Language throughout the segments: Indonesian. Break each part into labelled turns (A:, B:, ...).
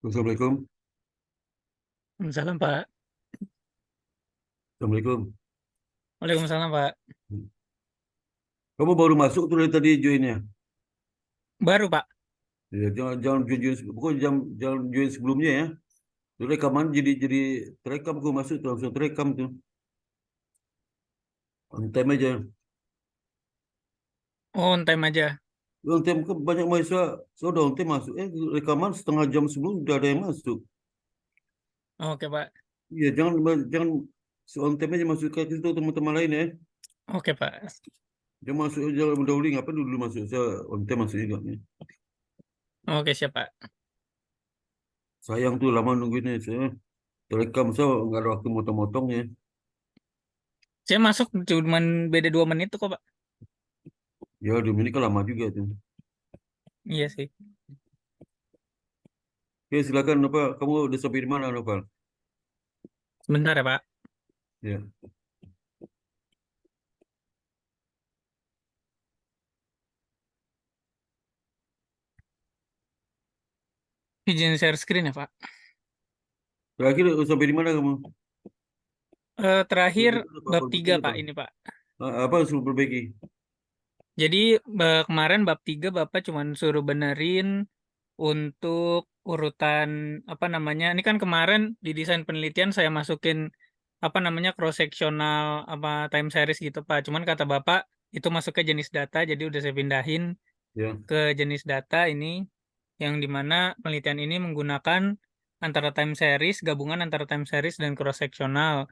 A: Assalamualaikum.
B: Salam Pak.
A: Assalamualaikum.
B: Waalaikumsalam Pak.
A: Kamu baru masuk tuh dari tadi joinnya.
B: Baru Pak.
A: Ya, jangan join, pokoknya jangan join sebelumnya ya. Itu rekaman jadi terekam kau masuk tuh langsung terekam tuh. On time aja.
B: Oh, on time aja.
A: On time kan banyak mahasiswa sudah on time masuk. Rekaman setengah jam sebelum udah ada yang masuk.
B: Oke Pak.
A: Iya, jangan on time aja masuk ke situ teman-teman lain ya.
B: Oke Pak.
A: Jangan masuk jangan mendahului apa dulu masuk. Saya on time masuk juga nih.
B: Oke siap Pak.
A: Sayang tuh lama nungguinnya. Saya terekam saya nggak ada waktu motong-motong ya.
B: Saya masuk cuma beda 2 menit tuh kok Pak.
A: Ya, 2 menit kan lama juga tuh.
B: Iya sih.
A: Oke, silakan apa? Kamu udah sampai di mana, Noval?
B: Sebentar ya Pak.
A: Ya.
B: Izin share screen ya Pak.
A: Terakhir udah sampai di mana kamu?
B: Terakhir
A: Perbaikan apa?
B: bab 3
A: Perbaikan apa?
B: Pak ini Pak.
A: Apa yang suruh perbaiki?
B: Jadi kemarin bab 3 Bapak cuma suruh benerin untuk urutan apa namanya. Ini kan kemarin di desain penelitian saya masukin apa namanya cross sectional apa time series gitu Pak. Cuman kata Bapak itu masuk ke jenis data jadi udah saya pindahin
A: Ya.
B: ke jenis data ini yang dimana penelitian ini menggunakan antara time series, gabungan antara time series dan cross sectional.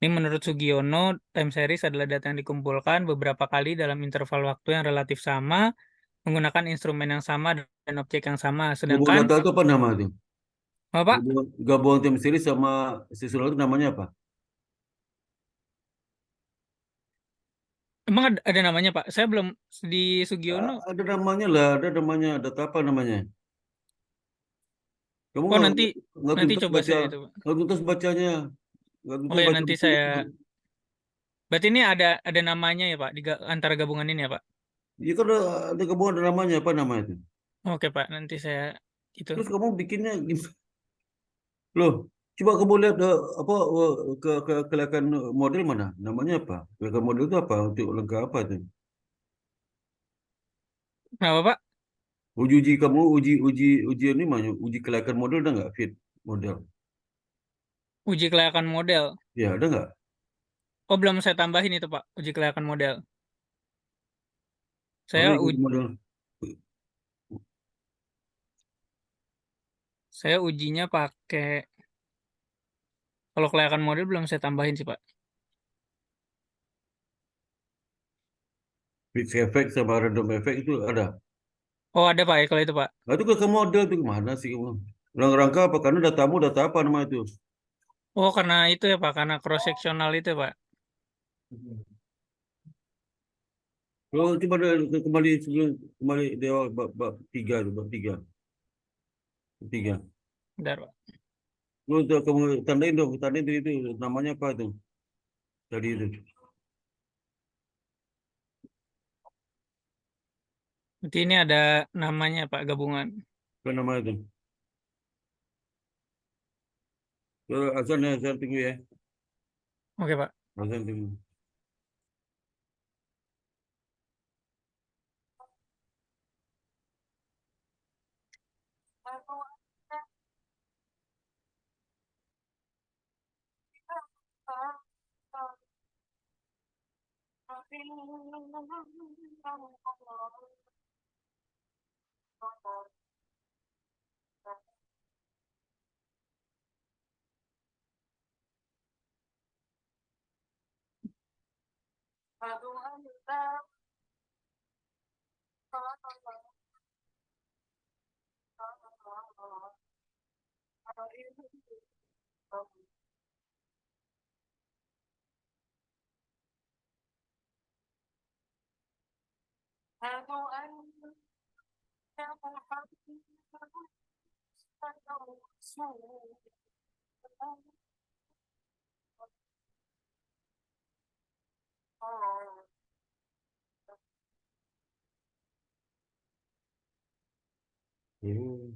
B: Ini menurut Sugiono, time series adalah data yang dikumpulkan beberapa kali dalam interval waktu yang relatif sama, menggunakan instrumen yang sama dan objek yang sama.
A: Gabungan
B: Sedangkan,
A: data itu apa nama itu?
B: apa Pak?
A: Gabungan tim series sama sesuatu itu namanya apa?
B: Emang ada namanya Pak? Saya belum di Sugiono.
A: Ada namanya lah, ada namanya. Data apa namanya? Kamu
B: Oh nanti
A: nggak
B: nanti
A: tuntas
B: coba
A: baca,
B: saya itu Pak.
A: nggak tuntas bacanya, nggak
B: Oh
A: tuntas
B: ya
A: baca
B: nanti
A: buku
B: saya.
A: itu.
B: Berarti ini ada namanya ya Pak antara gabungan ini ya Pak.
A: Ya kan ada gabungan ada namanya apa nama itu?
B: Oke Pak, nanti saya itu.
A: Terus kamu bikinnya gimana? Loh, coba kamu lihat apa ke kelayakan model mana? Namanya apa? Kelayakan model itu apa? Untuk langkah apa itu?
B: Kenapa Pak?
A: Uji kamu ujian ini mana? Uji kelayakan model ada nggak fit model?
B: Uji kelayakan model.
A: Ya ada nggak?
B: Oh belum saya tambahin itu Pak, uji kelayakan model.
A: Mana
B: Saya
A: uji model?
B: saya ujinya pakai kalau kelayakan model belum saya tambahin sih Pak.
A: Mix effect sama random effect itu ada.
B: Oh ada Pak ya kalau itu Pak.
A: Nah, itu ke model itu mana sih kamu? Rangka apa? Karena datamu data apa nama itu?
B: Oh karena itu ya Pak, karena cross sectional itu Pak.
A: Kalau coba kembali sebelum kembali di awal bab tiga itu bab tiga tiga.
B: Bentar Pak.
A: Lu untuk kamu tandain dong, tandain itu namanya apa itu? Tadi itu.
B: Nanti ini ada namanya Pak gabungan.
A: Apa nama itu? Azan ya, azan tunggu ya.
B: Oke Pak.
A: Azan tunggu. Hmm.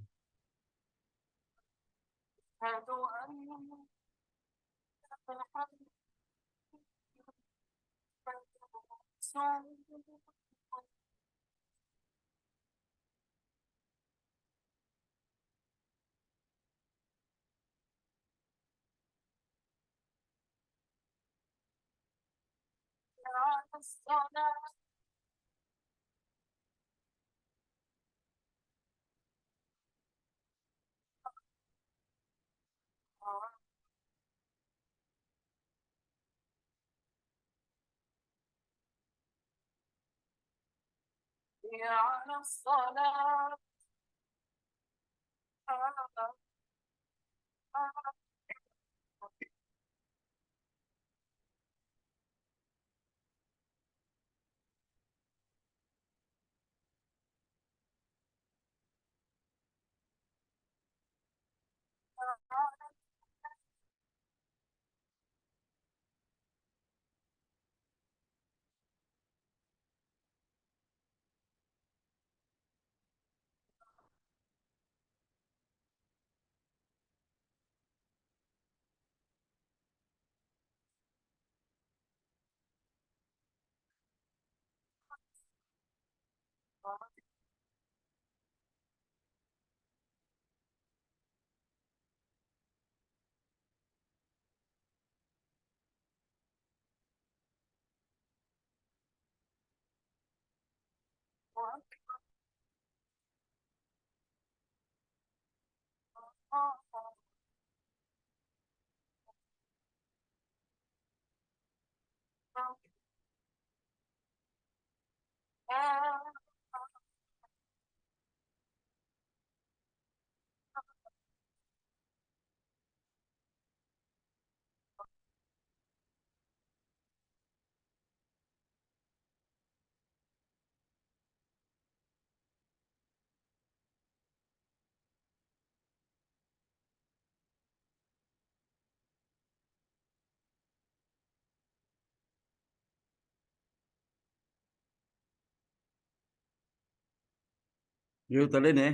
A: Ya, talen ya.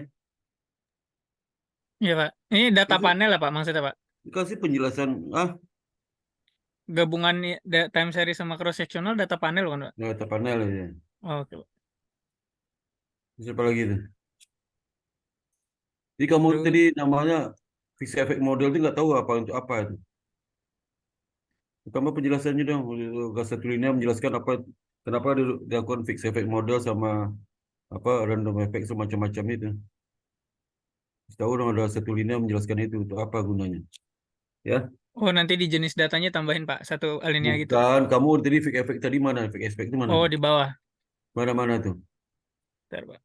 B: Iya Pak. Ini data
A: Kasih,
B: panel lah Pak maksudnya Pak.
A: kasih penjelasan. Ah,
B: Gabungan time series sama cross sectional data panel kan Pak?
A: data panel ya.
B: Oke Pak.
A: Siapa lagi tuh? Jadi kamu
B: Terus,
A: tadi namanya fixed effect model itu nggak tahu apa untuk apa itu. Kamu penjelasannya dong. Satu linear menjelaskan apa kenapa dilakukan fixed effect model sama apa random effect semacam-macam itu. Tahu dong ada satu linear menjelaskan itu untuk apa gunanya. Ya,
B: oh nanti di jenis datanya tambahin Pak satu alinea gitu.
A: bukan kamu tadi fixed effect tadi mana? Fixed effect itu mana?
B: Oh di bawah.
A: Mana-mana tuh?
B: Bentar, Pak.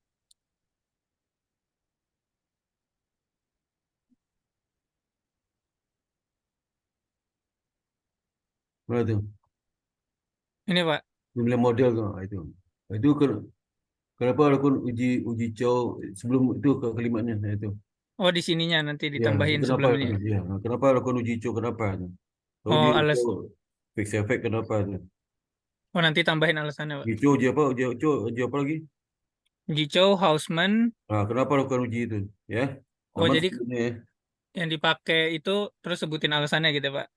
A: Mana tuh?
B: Ini Pak.
A: Jumlah model tuh. Ah, itu. Itu kenapa lakukan uji uji cow sebelum itu ke kalimatnya nah, itu.
B: Oh di sininya nanti
A: Ya, itu
B: ditambahin
A: kenapa
B: sebelumnya.
A: itu? Ya, nah, kenapa lakukan uji cow kenapa itu? Tahu
B: Oh
A: dia itu
B: alas.
A: fixed effect kenapa itu?
B: Oh nanti tambahin alasannya Pak.
A: Uji cow uji apa? Uji apa lagi?
B: Jicou, Hausman.
A: Nah, kenapa lakukan uji itu? Ya,
B: Oh
A: aman
B: jadi
A: sebelumnya ya.
B: yang dipakai itu terus sebutin alasannya gitu Pak.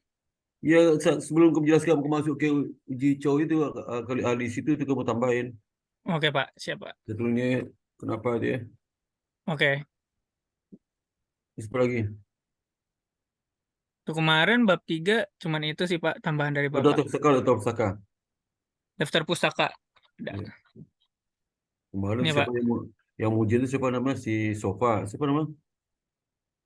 A: Ya, sebelum kamu jelaskan kamu masuk ke uji cow itu kali di situ itu kamu tambahin
B: Oke Pak. Siap Pak.
A: sebelumnya kenapa dia?
B: Oke.
A: Terus apa lagi?
B: Untuk kemarin bab 3 cuman itu sih Pak tambahan dari
A: Atau
B: Bapak.
A: atau pusaka.
B: Daftar pustaka. Udah.
A: Ya. Kemarin
B: Ini
A: siapa
B: Pak.
A: yang ujian itu siapa namanya si Sofa siapa namanya?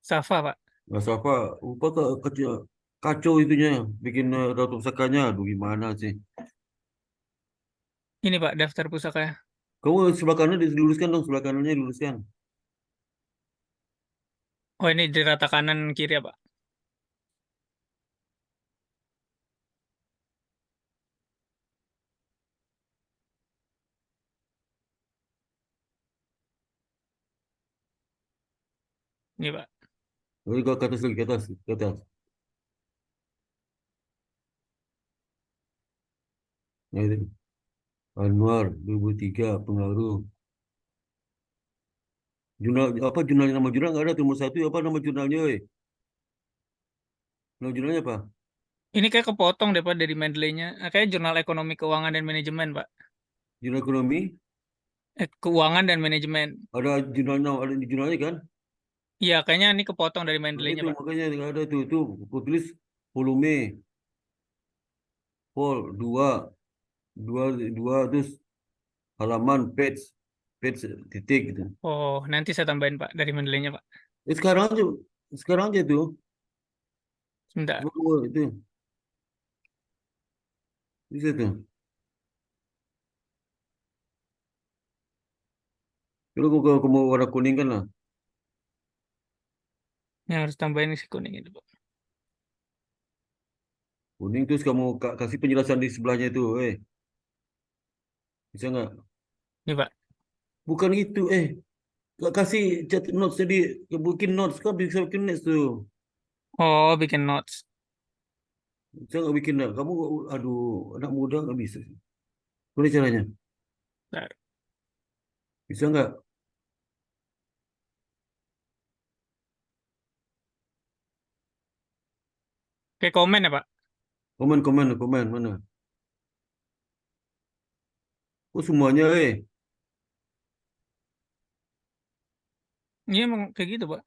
B: Safa Pak.
A: Nah, Sofa lupa kecil kacau itunya bikin ratu pusakanya. Aduh gimana sih?
B: Ini Pak daftar pustaka.
A: Kamu sebelah kanan diluruskan dong sebelah kanannya diluruskan.
B: Oh ini di rata kanan kiri ya Pak. Ini Pak.
A: Lalu ke atas lagi ke atas ke atas. Nah, itu. Anwar 2003 pengaruh. Jurnal apa jurnalnya nama jurnal nggak ada nomor satu apa nama jurnalnya? Nama jurnalnya apa?
B: Ini kayak kepotong deh Pak dari Mendeley-nya. Kayak Jurnal Ekonomi Keuangan dan Manajemen, Pak.
A: Jurnal ekonomi,
B: Keuangan dan Manajemen.
A: ada jurnalnya, ada di jurnalnya kan?
B: Iya, kayaknya ini kepotong dari
A: Nah,
B: Mendeley-nya,
A: itu
B: Pak.
A: makanya nggak ada tuh aku tulis volume, dua, dua, dua, terus halaman, page titik gitu.
B: Oh, nanti saya tambahin, Pak, dari Mendeley-nya, Pak.
A: Sekarang aja tuh,
B: Sebentar.
A: itu, bisa tuh. Kalau kamu warna kuning kan lah,
B: Yang harus tambahin isi kuning itu, Pak.
A: kuning terus kamu kasih penjelasan di sebelahnya itu, bisa nggak?
B: Ini, Pak.
A: Bukan itu, kasih notes jadi, bikin notes kan bisa bikin notes tuh.
B: Oh, bikin notes.
A: Saya nggak bikin dah. Kamu, aduh, anak muda nggak bisa. Gimana caranya?
B: Bentar.
A: Bisa nggak?
B: Kayak komen ya, Pak?
A: Komen mana? Oh semuanya,
B: Ini emang kayak gitu, Pak.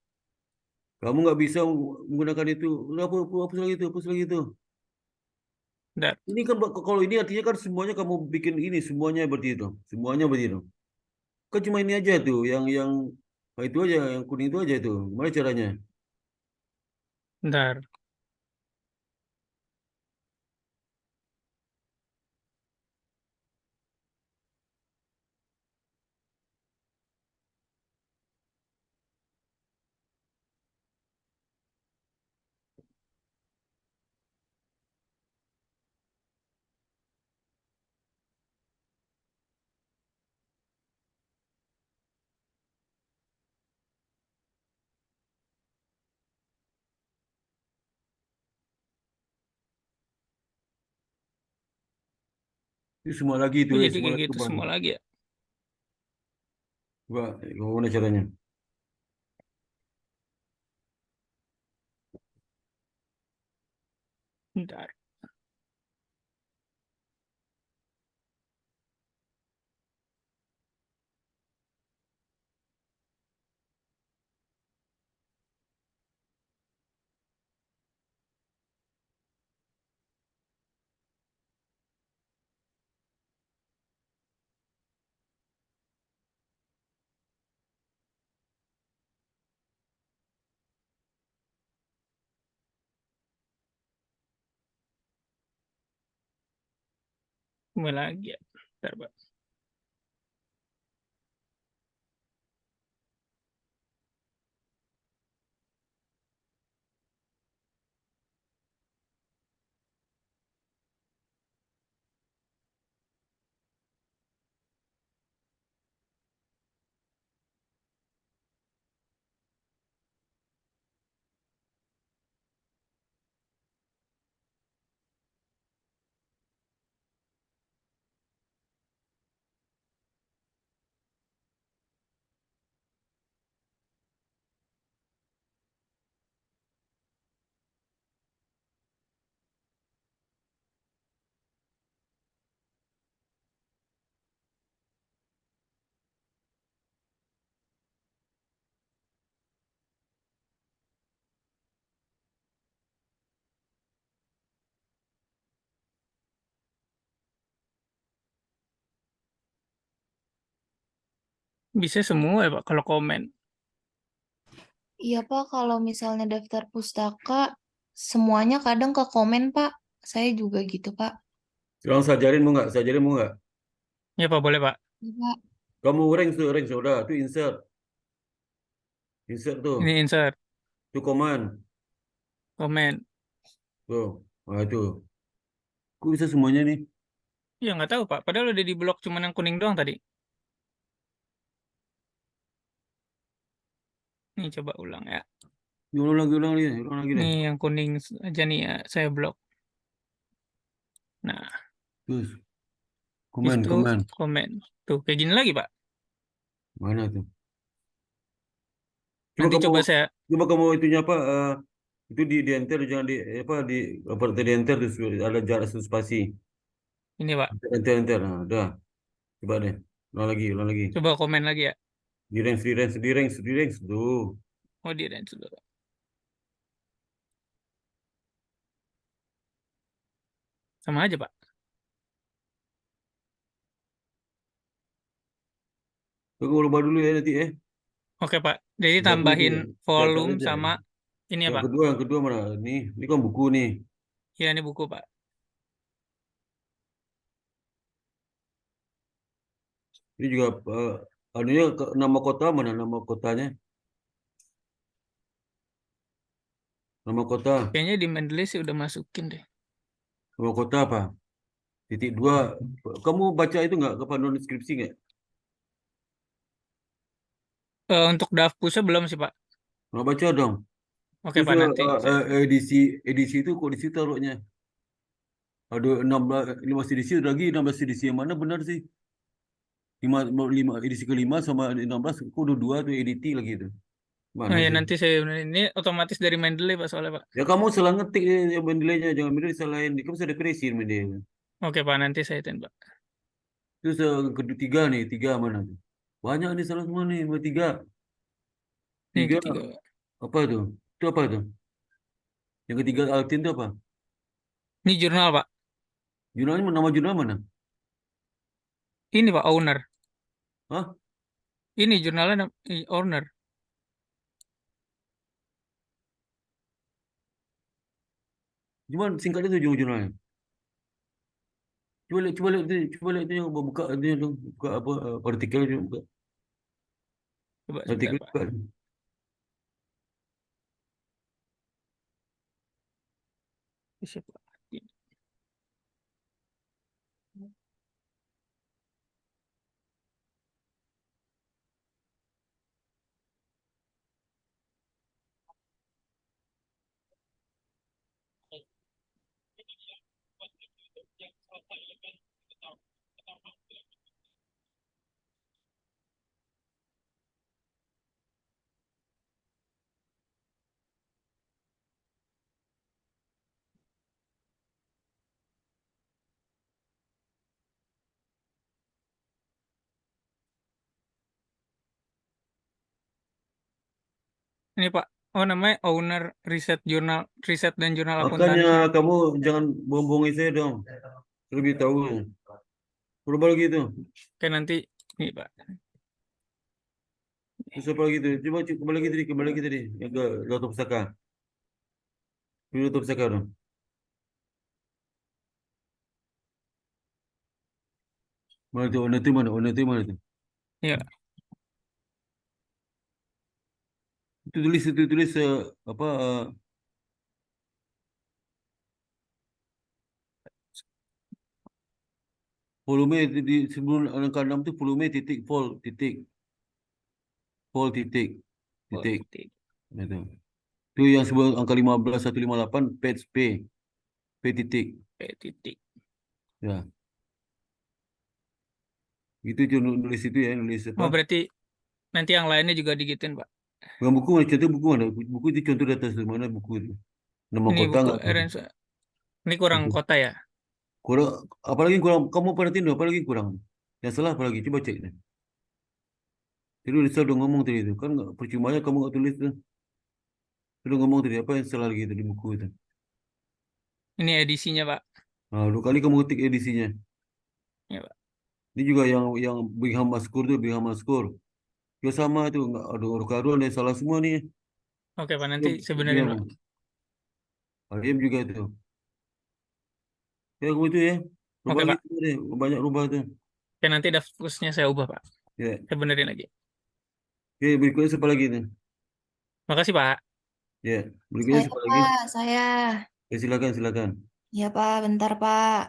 A: kamu nggak bisa menggunakan itu. Udah, hapus lagi itu, hapus lagi itu.
B: Bentar.
A: Ini kan kalau ini artinya kan semuanya kamu bikin ini, semuanya berarti itu, semuanya berarti itu. Kan cuma ini aja tuh, itu aja, yang kuning itu aja itu. Gimana caranya?
B: Bentar.
A: Itu semua lagi itu,
B: Oh, jadi
A: semua
B: kayak
A: lagi
B: gitu
A: kembali.
B: semua lagi ya?
A: Coba, gimana caranya?
B: Bentar. Kembali lagi ya. Bentar, Pak. Bisa semua ya, Pak, kalau komen.
C: Iya Pak, kalau misalnya daftar pustaka, semuanya kadang ke komen Pak. Saya juga gitu Pak.
A: Sekarang sajarin mau nggak? Sajarin mau nggak?
B: Ya, Pak, boleh, Pak.
C: Iya Pak.
A: Kamu rank sudah, tuh insert
B: Ini
A: tuh,
B: insert,
A: tuh command,
B: komen.
A: tuh, nah itu. Kok bisa semuanya nih?
B: Ya, nggak tahu, Pak. Padahal udah di blok cuman yang kuning doang tadi. Nih, coba ulang ya.
A: Ulang lagi deh.
B: Nih, yang kuning aja nih ya, saya blok. Nah,
A: Terus,
B: habis itu
A: komen.
B: komen. Tuh, kayak gini lagi, Pak.
A: Mana tuh? Coba
B: Nanti
A: kamu,
B: coba saya,
A: itunya apa? Itu di enter, jangan di apa apa di enter terus ada jarak satu spasi.
B: Ini Pak.
A: Enter enter. Nah, udah. Coba deh. Ulang lagi.
B: Coba komen lagi ya.
A: Di range. Tuh.
B: Oh di range dulu. Sama aja Pak.
A: Tunggu rubah dulu ya nanti eh.
B: Oke Pak. Jadi
A: Satu itu
B: tambahin
A: ya. Catat
B: volume
A: aja.
B: sama ini ya Pak.
A: Yang kedua mana? Ini kan buku nih.
B: Ya ini buku Pak.
A: Ini juga anunya nama kota mana? Nama kotanya? Nama kota.
B: Kayaknya di Mendeley sih udah masukin deh.
A: Nama kota apa? Titik dua. Kamu baca itu nggak? Kepanduan deskripsi nggak?
B: Untuk draft pusat belum sih Pak.
A: Nggak baca dong.
B: Oke
A: Terus
B: Pak nanti saya.
A: edisi itu kok di situ taruhnya? Ada 16 15 edisi ada lagi 16 edisi yang mana benar sih? 5 edisi kelima sama 16 kok udah dua tuh editi lagi itu.
B: Oh
A: Mana
B: ya
A: sih?
B: nanti saya ini otomatis dari Mendeley Pak soalnya Pak.
A: Ya kamu salah ngetik mendelainya jangan bener disalahin. Kamu bisa depresi mendelai.
B: Oke Pak nanti saya itu Pak.
A: Terus kedua tiga nih, tiga mana tuh? Banyak nih salah semua nih, nomor tiga.
B: Ini
A: Tiga
B: ketiga Pak.
A: apa itu? Itu apa itu? Yang ketiga Altin itu apa?
B: Ini jurnal Pak.
A: Jurnalnya nama jurnal mana?
B: Ini Pak owner.
A: Hah?
B: Ini jurnalnya owner.
A: Cuman singkatnya itu jurnalnya. Coba lihat tu yang buka dia tu, buka apa artikel je, buka
B: Coba sebentar
A: artikel
B: Pak.
A: buka.
B: Siapa? Ini Pak. Oh namanya owner riset dan jurnal
A: Makanya
B: akuntansi.
A: kamu jangan bohong-bohongin saya dong. Lebih tahu. Berapa lagi tu?
B: Oke nanti ini Pak.
A: Terus apa lagi tu? Kembali lagi tadi. Yang ke Dr. Pusaka. Dr. Pusaka tu. Mana tu? Owner tu mana? Owner tu mana tu?
B: Ya.
A: Itu tulis apa volume di sebelum angka 6 tu volume titik vol
B: Oh,
A: titik.
B: titik.
A: Itu. Tu yang sebelum angka 15158 page P titik.
B: Oke, titik.
A: Ya, itu je nulis itu ya, nulis apa?
B: Oh berarti nanti yang lainnya juga digituin Pak.
A: Bukan buku mana? Contoh buku mana? Buku itu contoh di atas tu. Mana buku itu? Nama
B: Ini
A: kota
B: buku
A: nggak tuh?
B: Erensa. Ini kurang
A: Itu.
B: kota ya.
A: Kurang, apalagi kurang, kamu perhatiin dulu, apalagi kurang. Yang salah apalagi, coba cek deh. Jadi Lisa udah ngomong tadi itu, kan nggak percuma aja kamu nggak tulis tuh. Udah ngomong tadi apa yang salah lagi itu di buku itu.
B: Ini edisinya Pak.
A: Nah, 2 kali kamu ketik edisinya.
B: Ya Pak.
A: Ini juga yang Bingham Maskur tuh, Bingham Maskur. Ya sama itu, nggak ada karuan yang salah semua nih.
B: Oke Pak nanti
A: Dia, dia
B: sebenarnya Pak.
A: Aliem juga itu. Ya, kamu itu ya. Rubah
B: Oke
A: lagi
B: Pak.
A: tuh deh, banyak rubah tuh.
B: Oke nanti daftarnya saya ubah Pak.
A: Ya,
B: Saya benerin lagi.
A: oke, berikutnya siapa lagi nih?
B: Makasih Pak.
A: Ya, berikutnya
C: Saya
A: siapa lagi?
C: Pak, saya.
A: Ya, silakan.
C: Iya Pak, bentar Pak.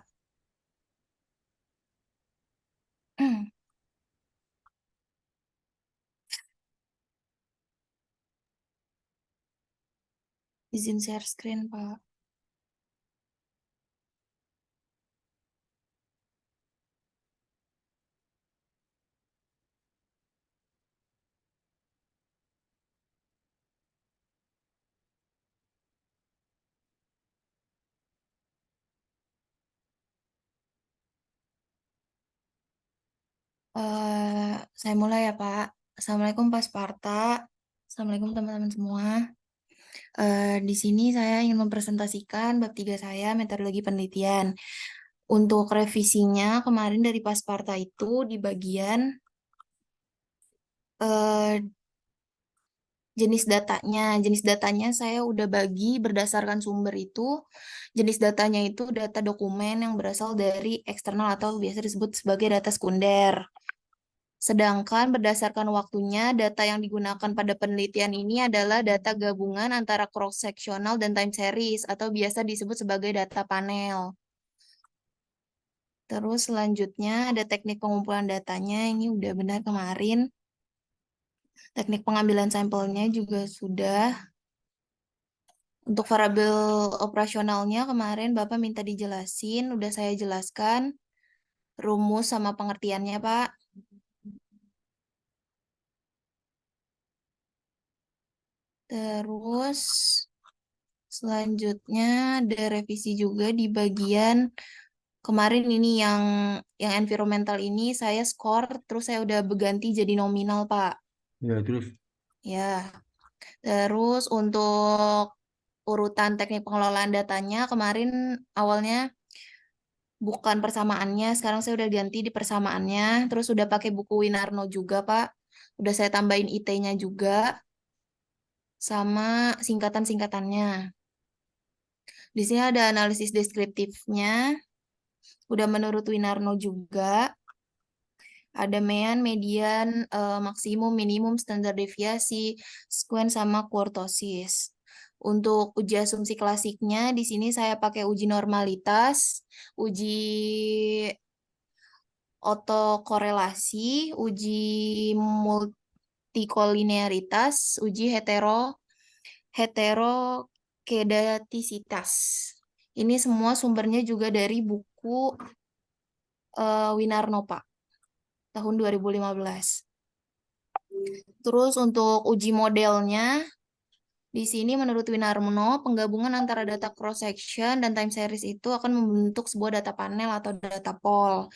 C: Izin share screen Pak. Saya mulai ya, Pak. Assalamualaikum Pak Sparta. Assalamualaikum teman-teman semua. Di sini saya ingin mempresentasikan bab 3 saya, metodologi penelitian. Untuk revisinya, kemarin dari Pak Sparta itu di bagian eh, jenis datanya. Jenis datanya saya udah bagi berdasarkan sumber itu. Jenis datanya itu data dokumen yang berasal dari eksternal atau biasa disebut sebagai data sekunder. Sedangkan berdasarkan waktunya, data yang digunakan pada penelitian ini adalah data gabungan antara cross-sectional dan time series, atau biasa disebut sebagai data panel. Terus selanjutnya ada teknik pengumpulan datanya, ini udah benar kemarin. Teknik pengambilan sampelnya juga sudah. Untuk variabel operasionalnya kemarin Bapak minta dijelasin, udah saya jelaskan. Rumus sama pengertiannya, Pak. Terus selanjutnya ada revisi juga di bagian kemarin ini yang environmental ini saya skor terus saya udah berganti jadi nominal, Pak.
A: Ya, terus.
C: Ya. Terus untuk urutan teknik pengelolaan datanya kemarin awalnya bukan persamaannya, sekarang saya udah ganti di persamaannya, terus udah pakai buku Winarno juga, Pak. Udah saya tambahin IT-nya juga sama singkatan-singkatannya. Di sini ada analisis deskriptifnya, udah menurut Winarno juga. Ada mean, median, maksimum, minimum, standar deviasi, squence, sama kurtosis. Untuk uji asumsi klasiknya, di sini saya pakai uji normalitas, uji otokorelasi, uji multikolinearitas, uji heterokedatisitas. Ini semua sumbernya juga dari buku Winarno, Pak, tahun 2015. Terus untuk uji modelnya, di sini menurut Winarno, penggabungan antara data cross-section dan time series itu akan membentuk sebuah data panel atau data pool.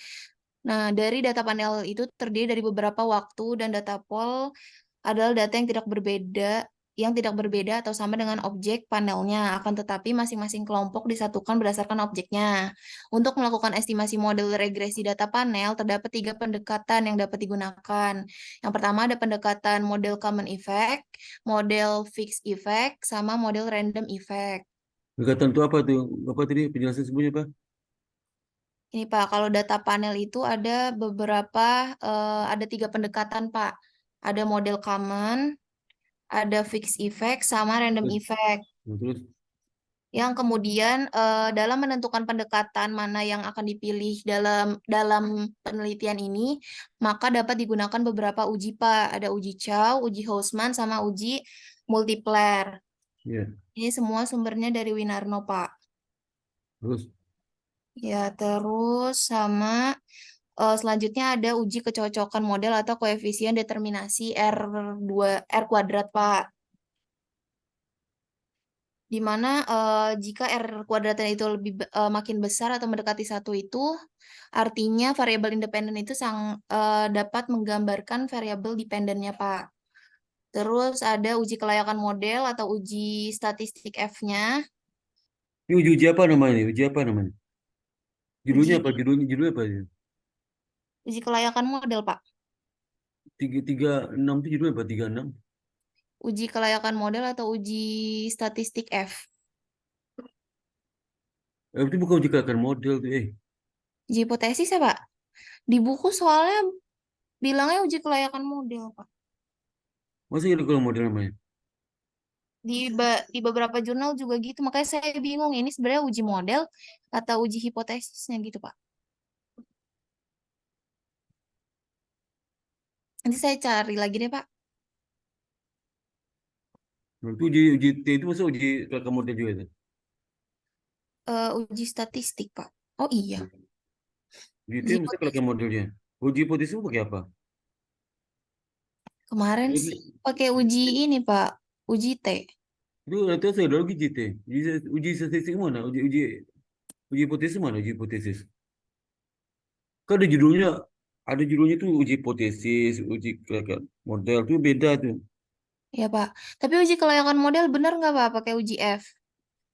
C: Nah, dari data panel itu terdiri dari beberapa waktu dan data pool adalah data yang tidak berbeda atau sama dengan objek panelnya, akan tetapi masing-masing kelompok disatukan berdasarkan objeknya. Untuk melakukan estimasi model regresi data panel, terdapat 3 pendekatan yang dapat digunakan. Yang pertama ada pendekatan model common effect, model fixed effect, sama model random effect.
A: Pendekatan itu apa tuh? Apa tadi penjelasan sebelumnya, Pak?
C: Ini Pak, kalau data panel itu ada 3 pendekatan Pak. Ada model common, ada fixed effect, sama random
A: Terus.
C: effect.
A: Nah, terus.
C: Yang kemudian dalam menentukan pendekatan mana yang akan dipilih dalam penelitian ini, maka dapat digunakan beberapa uji Pak. Ada uji Chow, uji Houseman, sama uji multiplier.
A: Ya,
C: Ini semua sumbernya dari Winarno Pak.
A: terus.
C: Ya, terus sama selanjutnya ada uji kecocokan model atau koefisien determinasi R kuadrat, Pak. Di mana jika R kuadratnya itu makin besar atau mendekati 1 itu, artinya variabel independen itu dapat menggambarkan variabel dependennya, Pak. Terus ada uji kelayakan model atau uji statistik F-nya,
A: Ini uji apa namanya? Uji apa namanya? Judulnya
C: uji
A: apa? Judulnya apa?
C: uji kelayakan model, Pak.
A: Tiga enam itu judulnya apa? 36.
C: Uji kelayakan model atau uji statistik F.
A: Itu bukan uji kelayakan model tuh.
C: Uji hipotesis ya, Pak? Di buku soalnya bilangnya uji kelayakan model, Pak.
A: Masa ada kalau model namanya?
C: Di beberapa jurnal juga gitu, makanya saya bingung ini sebenarnya uji model atau uji hipotesisnya gitu, Pak. Nanti saya cari lagi deh, Pak.
A: Nah, itu uji T itu masa uji kelayakan model juga itu?
C: Uji statistik, Pak. Oh iya,
A: Uji T
C: uji
A: masa
C: hipotesis.
A: kelayakan modelnya? Uji hipotesis itu pakai apa?
C: Kemarin sih
A: Itu,
C: pakai uji ini, Pak. Uji T.
A: itu saya udah uji T. Uji statistik mana? Uji hipotesis mana? Uji hipotesis. Kan ada judulnya ada judulnya tuh uji hipotesis, uji kelayakan model tuh beda tuh.
C: Ya, Pak. Tapi uji kelayakan model benar nggak, Pak? Pakai uji F.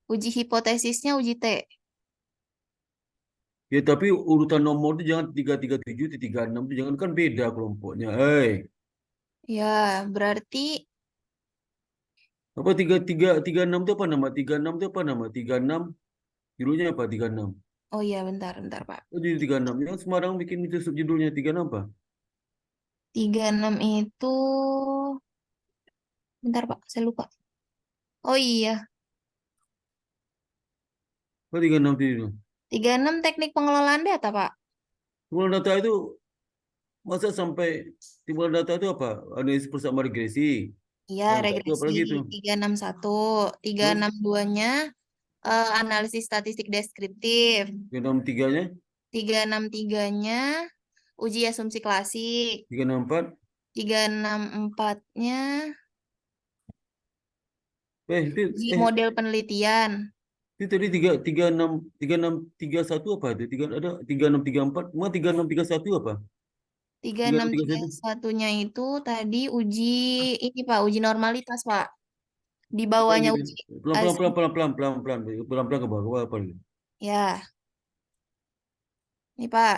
C: Uji hipotesisnya uji T.
A: Ya tapi urutan nomor tuh jangan 337, 36 tuh jangan, kan beda kelompoknya. Hei,
C: Ya, berarti
A: apa 3336 itu apa nama? 36 itu apa nama? 36 judulnya apa? 36.
C: oh iya, bentar, bentar, Pak.
A: Oh, jadi 36. Yang Semarang bikin itu judulnya 36 apa?
C: 36 itu bentar, Pak, saya lupa. Oh iya,
A: Oh, 36 itu.
C: 36 teknik pengelolaan data, Pak.
A: Timbulan data itu masa sampai timbulan data itu apa? Analisis bersama regresi.
C: Iya,
A: Yang satu apa
C: regresi
A: lagi itu?
C: 361.
A: Terus
C: 362-nya analisis statistik deskriptif.
A: 363-nya,
C: 363-nya uji asumsi klasik.
A: 364.
C: 364-nya
A: Itu
C: uji model penelitian.
A: itu tadi 3631 apa itu? Ada 3634, mau 3631 apa? 3631.
C: 3631-nya itu tadi uji ini, Pak, uji normalitas, Pak. Di
A: Kayak
C: bawahnya
A: gitu.
C: uji
A: Pelan pelan
C: asum-
A: pelan pelan pelan pelan pelan pelan pelan ke bawah apa lagi?
C: ya, ini, Pak.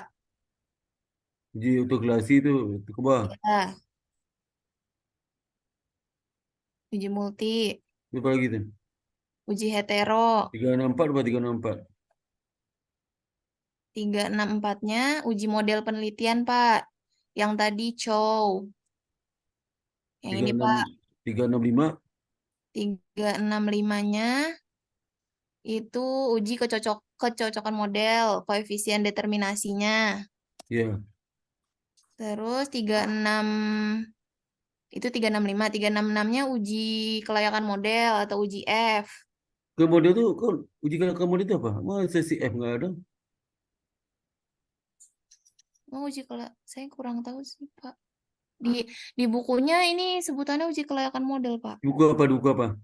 A: Uji autoklasi itu ke bawah.
C: Ya, uji multi,
A: Itu apa lagi itu?
C: uji hetero.
A: 364 apa 364?
C: 364-nya uji model penelitian, Pak. Yang tadi Chow. Yang ini,
A: 36
C: Pak.
A: 365.
C: 365-nya itu uji kecocokan model, koefisien determinasinya.
A: Ya.
C: Terus 36 itu 365, 366-nya uji kelayakan model atau uji F.
A: Kemudian itu kan uji kemudian itu apa? Mau sesi F nggak ada?
C: Oh, saya kurang tahu sih, Pak. Di di bukunya ini sebutannya uji kelayakan model, Pak.
A: Duga apa?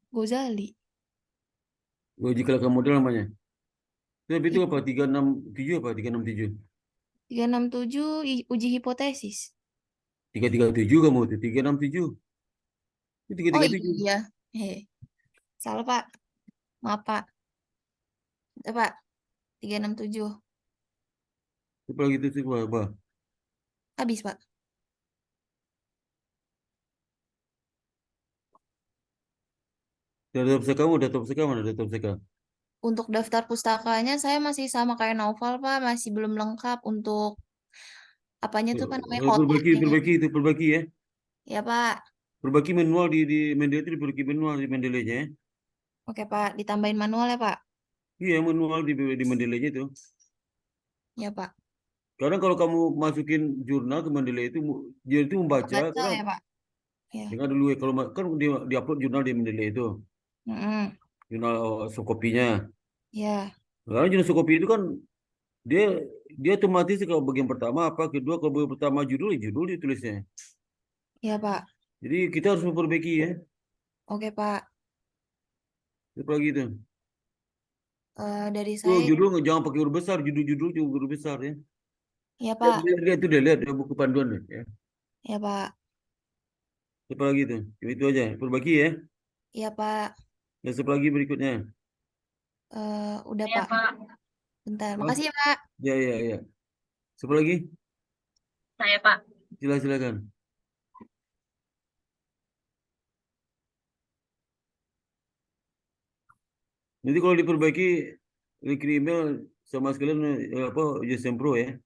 C: Gozali.
A: Uji kemudian namanya. Tapi itu
C: Iya,
A: apa? 367 apa? 367.
C: 367 uji hipotesis.
A: 337 kamu itu 367. Itu
C: Oh
A: 337.
C: iya. Salah, Pak. Maaf, Pak. Pak, 367.
A: Apa lagi itu sih apa?
C: Habis, Pak.
A: Udah top kamu, udah top kamu.
C: Untuk daftar pustakanya saya masih sama kayak Naufal, Pak. Masih belum lengkap untuk apanya tuh, Pak, namanya kotaknya.
A: Perbaiki ya.
C: Ya, Pak.
A: Perbaiki manual di Mendeley itu, diperbaiki manual di Mendeley-nya ya.
C: Oke, Pak. Ditambahin manual ya, Pak.
A: Iya, manual di Mendeley-nya itu.
C: Ya, Pak.
A: Karena kalau kamu masukin jurnal ke Mendeley itu, dia itu membaca,
C: Baca
A: karena
C: ya, Pak. Ya.
A: dengar dulu ya, kalau kan di upload jurnal di Mendeley itu,
C: Mm-mm.
A: jurnal sokopinya.
C: Ya.
A: Karena jurnal sokopi itu kan dia dia otomatis kalau bagian pertama apa, kedua kalau bagian pertama judul ditulisnya.
C: Ya, Pak.
A: Jadi kita harus memperbaiki ya.
C: Oke, Pak.
A: Apa lagi itu?
C: Dari
A: Tuh,
C: saya,
A: judul jangan pakai huruf besar, judul juga huruf besar ya.
C: ya,
A: Lihat,
C: Pak.
A: lihat, lihat itu deh, lihat ya, buku panduan deh ya.
C: Ya, Pak.
A: Apa lagi itu? Itu aja, perbaiki ya.
C: Ya, Pak.
A: Dan siapa lagi berikutnya?
C: Udah,
D: Ya,
C: Pak.
D: Pak.
C: Bentar.
A: Oh,
C: Makasih ya, Pak.
A: ya, ya, ya. Siapa lagi?
D: Saya, Pak.
A: Silakan. Nanti kalau diperbaiki, kirim email sama sekalian apa JSM Pro ya.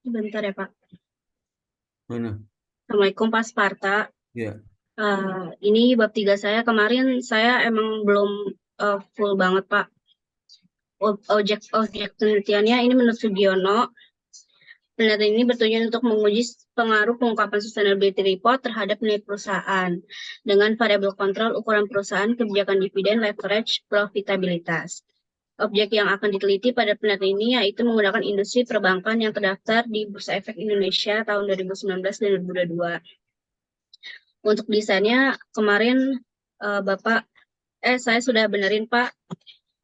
D: Bentar ya, Pak.
A: Mana?
D: Assalamualaikum, Pak Sparta.
A: Ya.
D: Ini bab 3 saya. Kemarin saya emang belum full banget, Pak. Objek penelitiannya ini menurut Sugiono. Penelitian ini bertujuan untuk menguji pengaruh pengungkapan sustainability report terhadap nilai perusahaan dengan variabel kontrol ukuran perusahaan, kebijakan dividen, leverage, profitabilitas. Objek yang akan diteliti pada penelitian ini yaitu menggunakan industri perbankan yang terdaftar di Bursa Efek Indonesia tahun 2019 dan 2022. Untuk desainnya kemarin saya sudah benerin, Pak.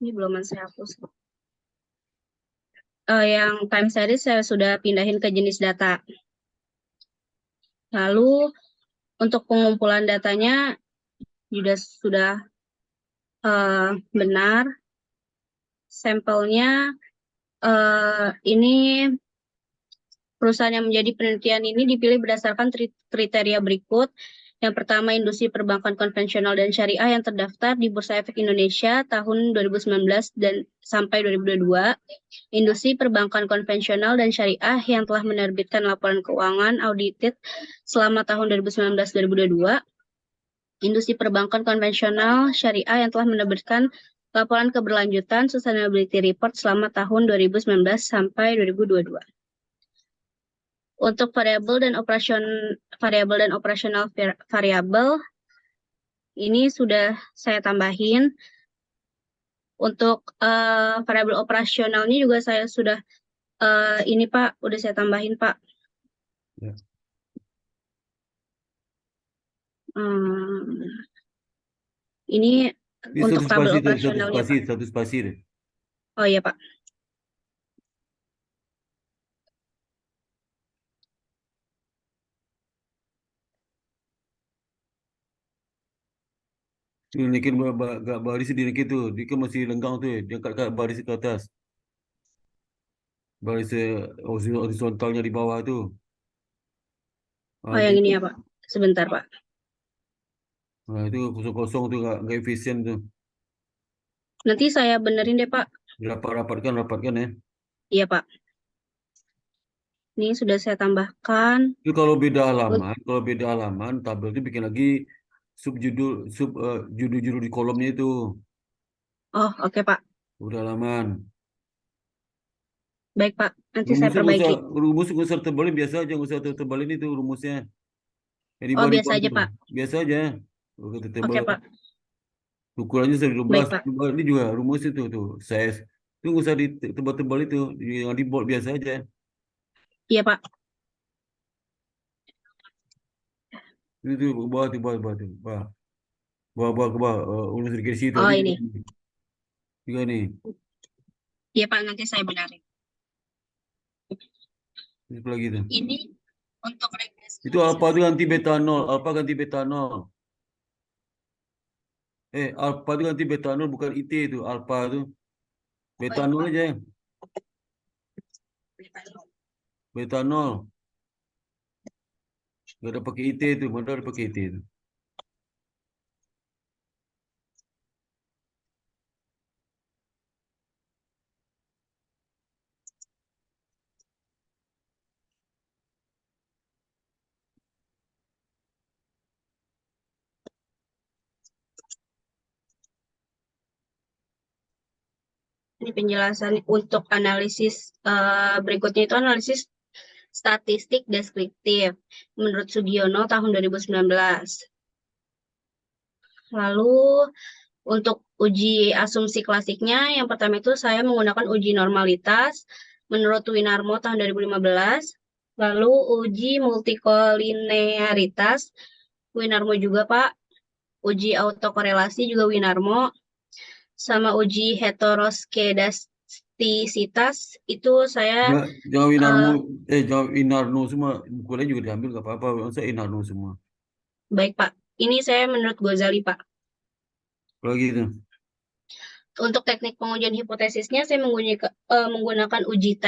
D: Ini belum saya hapus. yang time series saya sudah pindahin ke jenis data. Lalu untuk pengumpulan datanya juga sudah benar. Sampelnya ini perusahaan yang menjadi penelitian ini dipilih berdasarkan kriteria berikut. Yang pertama, industri perbankan konvensional dan syariah yang terdaftar di Bursa Efek Indonesia tahun 2019 dan sampai 2022. Industri perbankan konvensional dan syariah yang telah menerbitkan laporan keuangan audited selama tahun 2019-2022. Industri perbankan konvensional syariah yang telah menerbitkan laporan keberlanjutan sustainability report selama tahun 2019 sampai 2022. Untuk variabel dan operasional variabel ini sudah saya tambahin. Untuk variabel operasionalnya juga saya sudah ini Pak, udah saya tambahin Pak.
A: Ya.
D: Ini
A: Ini
D: untuk
A: satu
D: tabel
A: spasi,
D: operasionalnya Pak.
A: satu spasi deh.
D: Oh iya Pak.
A: Dinaikin baris dinaikin tuh, dia kan masih lenggang tuh, dia angkat baris ke atas. Baris horizontalnya di bawah tuh.
D: Oh yang ini ya Pak. Sebentar Pak.
A: Nah, itu kosong-kosong tuh nggak efisien tuh.
D: Nanti saya benerin deh Pak.
A: Rapatkan ya.
D: Iya Pak. Ini sudah saya tambahkan.
A: Itu kalau beda halaman, tabel itu bikin lagi judul-judul di kolomnya itu.
D: Oh oke Pak.
A: Udah halaman.
D: Baik Pak. Nanti saya perbaiki.
A: Rumus nggak usah tebalin biasa aja, nggak usah tebalin itu rumusnya. Yang di
D: Oh
A: bawah
D: biasa aja
A: tuh.
D: Pak.
A: Biasa aja. Kalau kita tebal,
D: Oke Pak.
A: ukurannya 12.
D: Baik Pak.
A: Ini juga rumus itu tuh, size. Itu nggak usah ditebal-tebal itu, yang di bold biasa aja.
D: Iya Pak.
A: Itu ke bawah, ke bawah, ke bawah, ulas regresi
D: Oh
A: tadi
D: ini.
A: juga nih.
D: Iya Pak. Nanti saya benarin.
A: Itu lagi tuh.
D: Ini untuk regresi.
A: Itu alpha itu ganti beta 0, alpha ganti beta 0. Alpha itu ganti beta 0 bukan IT itu, alpha itu. Beta 0 aja. Beta 0. Gak ada pakai IT itu, mana ada pakai IT itu.
D: Ini penjelasan untuk analisis berikutnya itu analisis statistik deskriptif menurut Sugiono tahun 2019. Lalu untuk uji asumsi klasiknya yang pertama itu saya menggunakan uji normalitas menurut Winarmo tahun 2015. Lalu uji multikolinearitas Winarmo juga Pak. Uji autokorelasi juga Winarmo. Sama uji heteroskedastisitas itu saya
A: Jangan Winarno semua, bukunya juga diambil gak apa-apa, masa Winarno semua.
D: baik Pak. Ini saya menurut Ghazali Pak.
A: Kalau gitu.
D: Untuk teknik pengujian hipotesisnya saya menggunakan uji T.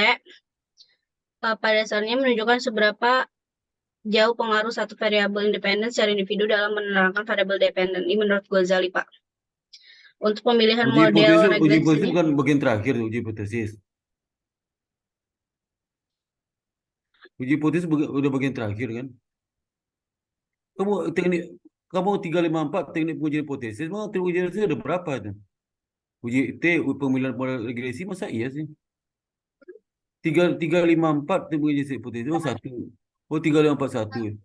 D: Pada dasarnya menunjukkan seberapa jauh pengaruh satu variabel independen secara individu dalam menerangkan variabel dependen. Ini menurut Ghazali Pak. Untuk pemilihan model
A: Uji
D: regresi
A: hipotesis bukan bagian terakhir tuh, uji hipotesis. Uji hipotesis udah bagian terakhir kan. Kamu 354 teknik pengujian hipotesis, mau teknik pengujian hipotesis ada berapa tuh? Pemilihan model regresi masa iya sih? 354 teknik pengujian hipotesis cuma satu. Oh 3541.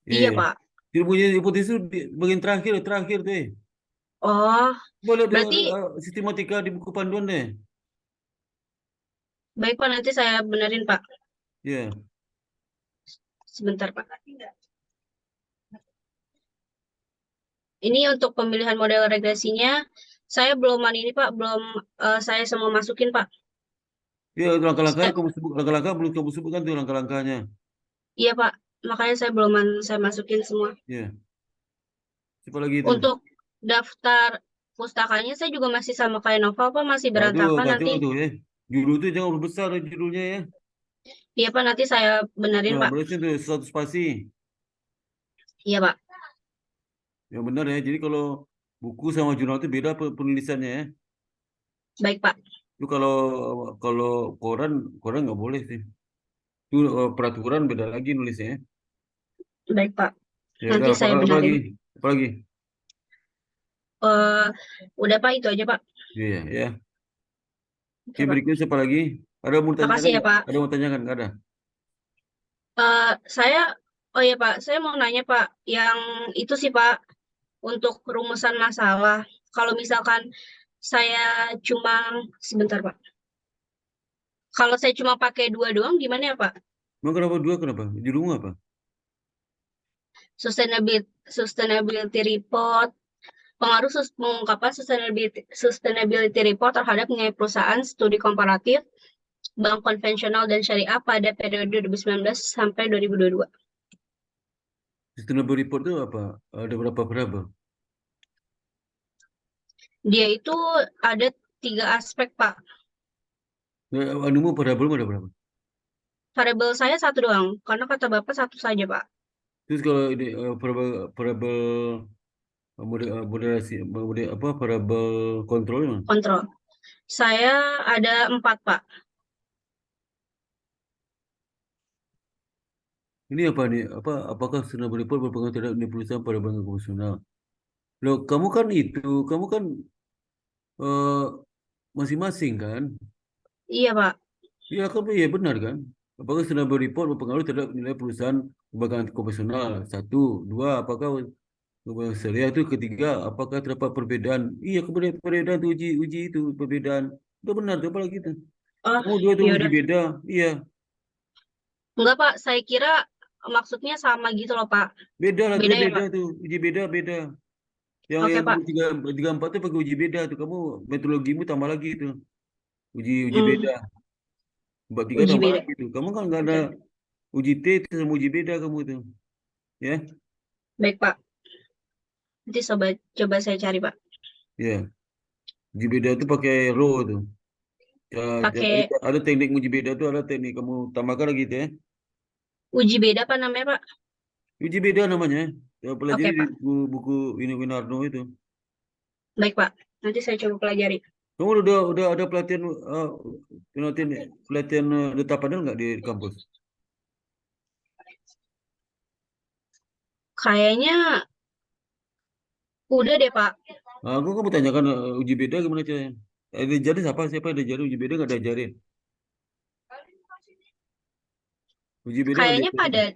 D: Iya Pak.
A: Teknik pengujian hipotesis bagian terakhir tuh.
D: Oh,
A: Boleh
D: berarti
A: sistematika di buku panduan deh.
D: baik Pak, nanti saya benerin Pak.
A: Ya.
D: Sebentar Pak. Ini untuk pemilihan model regresinya, saya belum ini Pak, belum saya semua masukin Pak.
A: Ya, langkah-langkahnya
D: Saya,
A: kamu sebut, langkah-langkah belum kamu sebutkan tuh langkah-langkahnya.
D: iya Pak, makanya saya masukin semua.
A: Ya, siapa lagi itu?
D: Untuk daftar pustakanya saya juga masih sama kayak Nova Pak, masih
A: Kacau,
D: berantakan
A: kacau
D: nanti.
A: tuh ya. Judul itu jangan besar judulnya ya.
D: Iya Pak, nanti saya benerin
A: Nah,
D: Pak.
A: berarti itu 100 spasi.
D: Iya Pak,
A: Yang benar ya. Jadi kalau buku sama jurnal itu beda penulisannya ya.
D: baik Pak,
A: Itu kalau kalau koran, koran nggak boleh sih. Itu peraturan beda lagi nulisnya ya.
D: baik Pak.
A: Ya udah,
D: Nanti
A: apa,
D: saya
A: apa lagi?
D: benerin.
A: Apa lagi?
D: Eh, udah Pak, itu aja Pak.
A: Iya, ya. Oke,
D: Oke Pak.
A: berikutnya siapa lagi? Ada mau tanyakan
D: Makasih ya
A: nggak?
D: Pak.
A: Ada mau tanyakan nggak ada?
D: Saya, oh ya Pak, saya mau nanya Pak, yang itu sih Pak, untuk rumusan masalah. Kalau misalkan saya cuma, sebentar Pak, kalau saya cuma pakai dua doang, gimana ya Pak?
A: Emang kenapa dua? Kenapa? Di rumah apa?
D: Sustainability report, pengaruh pengungkapan sustainability report terhadap nilai perusahaan, studi komparatif, bank konvensional dan syariah pada periode 2019 sampai 2022.
A: Sustainable report itu apa? Ada berapa variabel?
D: Dia itu ada 3 aspek Pak.
A: Anumu variabel ada berapa?
D: Variabel saya satu doang, karena kata Bapak satu saja, Pak.
A: Terus kalau ini variabel variabel moderasi apa variabel kontrolnya?
D: Kontrol. Saya ada 4, Pak.
A: Ini apa nih? Apakah sustainable report berpengaruh terhadap nilai perusahaan pada bank konvensional? Loh, kamu kan eh, masing-masing kan?
D: Iya, Pak.
A: Iya kan, iya benar kan? Apakah sustainable report berpengaruh terhadap nilai perusahaan bank konvensional? Satu, dua, apakah syariah itu ketiga, apakah terdapat perbedaan? Iya, kemudian perbedaan itu uji itu perbedaan. Itu benar, itu apa lagi itu?
D: Oh,
A: Kamu dua itu
D: ya
A: uji
D: udah.
A: beda, iya.
D: Enggak, Pak. Saya kira maksudnya sama gitu loh, Pak.
A: Beda lah tuh,
D: Beda ya,
A: beda
D: Pak?
A: tuh, uji beda beda.
D: Oke,
A: Yang
D: Pak.
A: tiga empat itu pakai uji beda tuh. Kamu metodologimu tambah lagi itu, uji beda.
D: Hmm,
A: Bab tiga
D: uji
A: tambah
D: beda.
A: lagi tuh. Kamu kan nggak ada
D: Oke.
A: uji T itu sama uji beda kamu tuh, ya,
D: Baik, Pak. Nanti coba saya cari, Pak.
A: ya. Uji beda itu pakai row tuh. Ya,
D: Pakai
A: ada teknik uji beda tuh, ada teknik kamu tambahkan lagi tuh ya.
D: uji beda, Pak, namanya, Pak?
A: Uji beda namanya. Ya, pelajari
D: Oke,
A: di
D: Pak.
A: buku ini Winarno itu.
D: Baik, Pak. Nanti saya coba pelajari.
A: Kamu udah ada pelatihan pelatihan pelatihan data panel nggak di kampus?
D: Kayaknya udah deh, Pak.
A: Nah, aku kamu tanyakan uji beda gimana caranya? Diajarin siapa yang diajarin uji beda nggak diajarin? Uji beda nggak
D: Kayaknya
A: diajarin?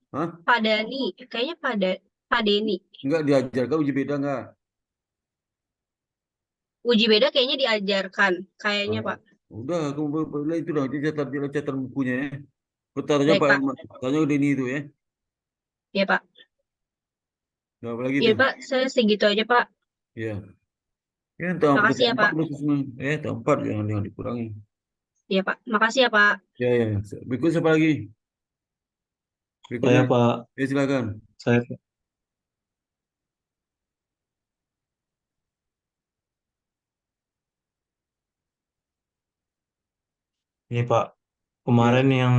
A: Hah?
D: pada nih, kayaknya pada ini.
A: Nggak diajarkan uji beda nggak?
D: Uji beda kayaknya diajarkan, kayaknya,
A: Ah,
D: Pak.
A: udah, kamu itu dah catat bukunya ya. Pertanyaan
D: Baik,
A: Pak,
D: Pak.
A: tanya udah ini itu ya.
D: Ya, Pak.
A: Nah, apa lagi
D: Ya,
A: tuh?
D: Pak. Saya segitu aja, Pak.
A: Ya, ya tahun
D: Makasih ya,
A: empat
D: Pak.
A: itu semua. Tahun empat jangan dikurangi.
D: Ya, Pak. Makasih ya, Pak.
A: Ya, ya. Berikut siapa lagi? Berikutnya,
E: Saya Pak,
A: ya silakan.
E: saya ini Pak,
A: Ya,
E: kemarin yang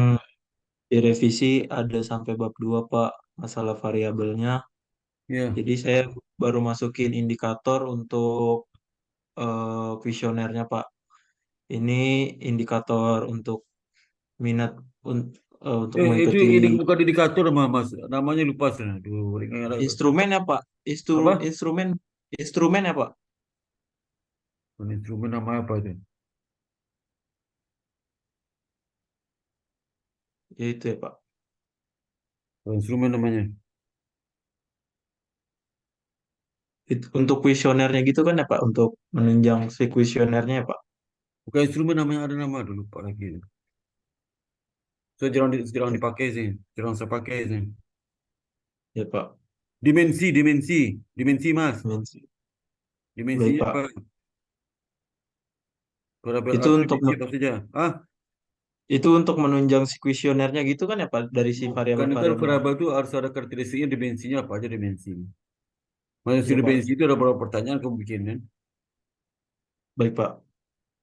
E: direvisi ada sampai bab 2 Pak, masalah variabelnya.
A: ya.
E: Jadi saya baru masukin indikator untuk kuesionernya Pak. Ini indikator untuk minat untuk
A: Itu
E: mengikuti
A: ini bukan indikator Mas. Namanya lupa saya. Aduh,
E: instrumen ya Pak.
A: apa?
E: Instrumen ya Pak.
A: Instrumen nama apa itu?
E: Ya itu ya Pak.
A: Instrumen namanya.
E: Untuk kuesionernya gitu kan ya Pak, untuk menunjang si kuesionernya ya Pak.
A: Bukan instrumen namanya ada nama dulu lupa lagi. Saya jarang dipakai sih, jarang saya pakai sih.
E: Ya Pak.
A: Dimensi Mas.
E: Baik
A: Dimensinya apa?
E: Pak.
A: Variabel
E: Itu
A: atau
E: untuk
A: dimensi apa saja? Ah,
E: Itu untuk menunjang si kuesionernya gitu kan ya Pak dari si
A: Kan
E: variabel-variabel.
A: variabel itu harus ada karakteristiknya, dimensinya apa aja dimensi. Maksud
E: Iya Pak.
A: dimensi itu ada beberapa pertanyaan kamu bikin kan?
E: Baik Pak.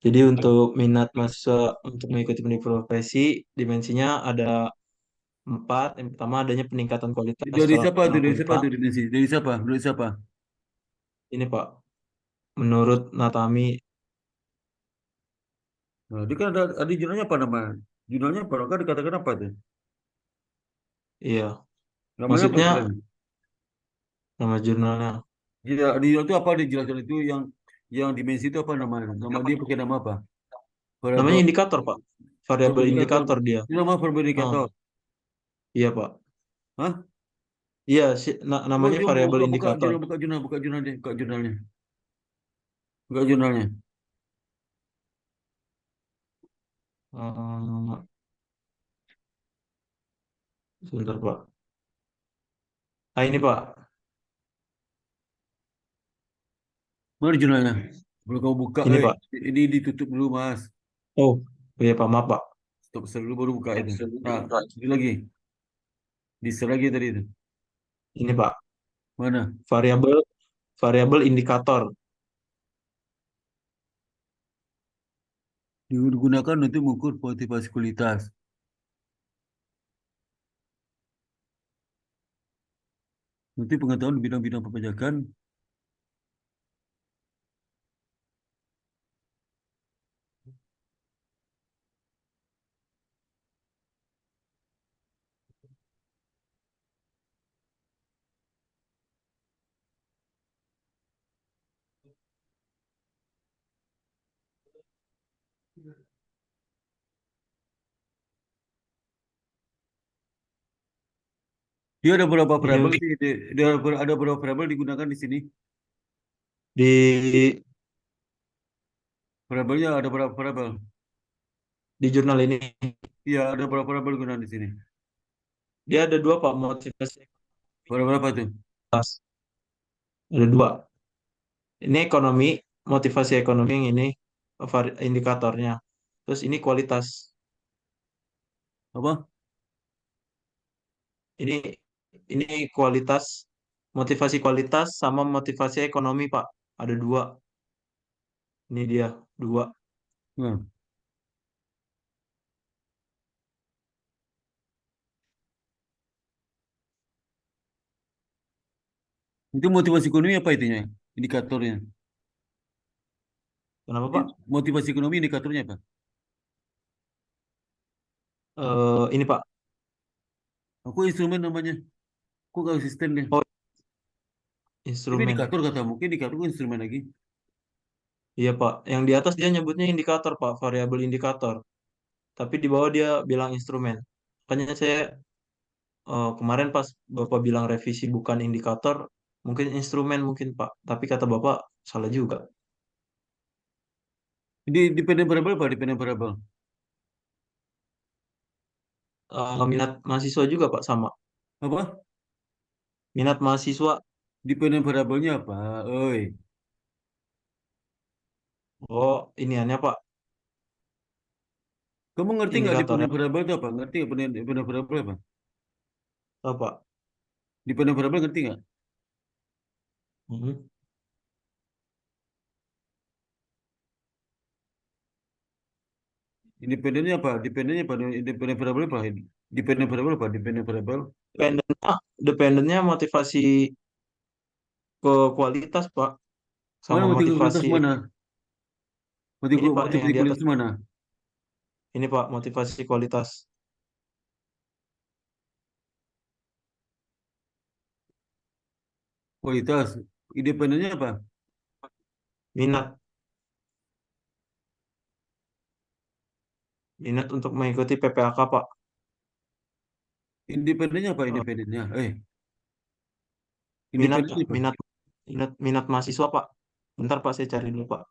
E: Jadi untuk minat mahasiswa untuk mengikuti pendidikan profesi, dimensinya ada 4. Yang pertama adanya peningkatan kualitas
A: Dari siapa
E: selama
A: tuh? Dari siapa
E: kuliah.
A: tuh dimensi? Dari siapa? Dari siapa?
E: Ini Pak, menurut Natami,
A: Nah, dia kan ada jurnalnya apa nama? Jurnalnya apa? Kan dikatakan apa tuh?
E: iya,
A: Namanya apa
E: maksudnya
A: jurnalnya?
E: nama jurnalnya
A: Iya, di itu apa dijelaskan itu yang dimensi itu apa namanya? Nama dia pakai nama apa?
E: namanya
A: Variabel
E: indikator Pak, variabel
A: indikator.
E: indikator dia.
A: Ini nama variabel
E: Ah,
A: indikator.
E: iya Pak,
A: Hah?
E: iya
A: Oh,
E: namanya
A: coba
E: variabel
A: buka
E: indikator.
A: jurnal, buka jurnal deh, buka jurnalnya. Buka jurnalnya.
E: Eh, Sebentar Pak. Ah ini Pak,
A: Mana jurnalnya? Belum kamu buka,
E: ini Pak.
A: Ini ditutup dulu, Mas.
E: Oh, iya Pak, maaf Pak.
A: Stop share dulu baru buka itu. Nah, itu lagi. Di share lagi tadi itu.
E: Ini Pak,
A: Mana?
E: variabel variabel indikator.
A: Digunakan untuk mengukur motivasi kualitas. Nanti pengetahuan di bidang-bidang perpajakan. Dia ada beberapa
E: Ini
A: variabel,
E: untuk
A: ada beberapa variabel digunakan di sini.
E: di
A: Variabelnya ada berapa variabel?
E: jurnal ini
A: Iya, ada berapa variabel digunakan di sini.
E: dia ada 2 Pak, motivasi
A: Berapa tuh?
E: kualitas. Ada 2. Ini ekonomi, motivasi ekonomi yang ini indikatornya. Terus ini kualitas.
A: Apa?
E: Ini ini kualitas, motivasi kualitas sama motivasi ekonomi, Pak. Ada 2. Ini dia 2.
A: Nah, itu motivasi ekonomi apa itunya? Indikatornya.
E: Kenapa,
A: Ini
E: Pak?
A: motivasi ekonomi indikatornya apa?
E: Ini Pak.
A: Aku instrumen namanya. Aku gak asisten deh.
E: Oh,
A: Ini
E: instrumen.
A: indikator kata mungkin indikator itu instrumen lagi.
E: Iya, Pak. Yang di atas dia nyebutnya indikator, Pak, variabel indikator. Tapi di bawah dia bilang instrumen. Makanya saya kemarin pas Bapak bilang revisi bukan indikator, mungkin instrumen mungkin Pak. Tapi kata Bapak salah juga.
A: Ini dependent variable apa? Dependent variable.
E: Minat mahasiswa juga Pak sama.
A: Apa?
E: Minat mahasiswa.
A: Dependent variabelnya apa? Oi,
E: Oh, ini aneh Pak.
A: kamu ngerti nggak
E: Indikatornya
A: dependent variable itu apa? Ngerti nggak dependent variable apa?
E: apa Pak?
A: Dependent variable ngerti nggak?
E: Hmm.
A: Independennya apa? Dependennya apa? Independent variable apa? Dependent variable apa? Dependent variable.
E: Dependennya motivasi ke kualitas Pak.
A: Mana
E: Sama
A: motivasi
E: motivasi
A: kualitas mana?
E: ini Pak yang
A: Motivasi
E: di atas.
A: kualitas mana?
E: Ini Pak motivasi kualitas.
A: Kualitas. Independennya apa?
E: Minat. Minat untuk mengikuti PPAK Pak.
A: Independennya apa?
E: Eh,
A: Independennya.
E: minat
A: Independennya
E: Pak.
A: apa?
E: Minat mahasiswa Pak. Bentar Pak saya cari dulu Pak.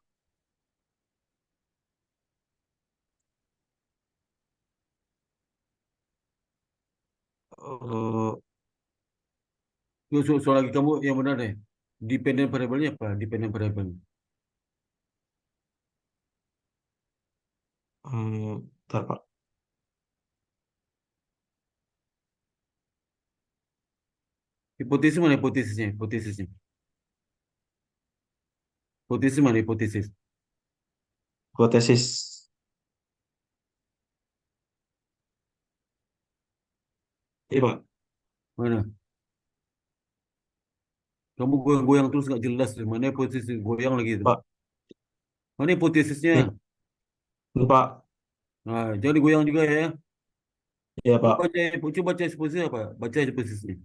E: Eh,
A: Soal lagi kamu yang benar deh. Dependent variable-nya apa? Dependent variable.
E: bentar Pak.
A: Hipotesis mana hipotesisnya? Hipotesisnya. Hipotesis mana hipotesis?
E: Hipotesis. Iya, Pak.
A: Mana? Kamu goyang-goyang terus nggak jelas. Mana hipotesis goyang lagi itu?
E: Pak.
A: Mana hipotesisnya?
E: Nih, nih, Pak.
A: Nah, jangan digoyang juga ya.
E: Iya,
A: Coba
E: Pak.
A: baca hipotesis apa? Baca hipotesisnya.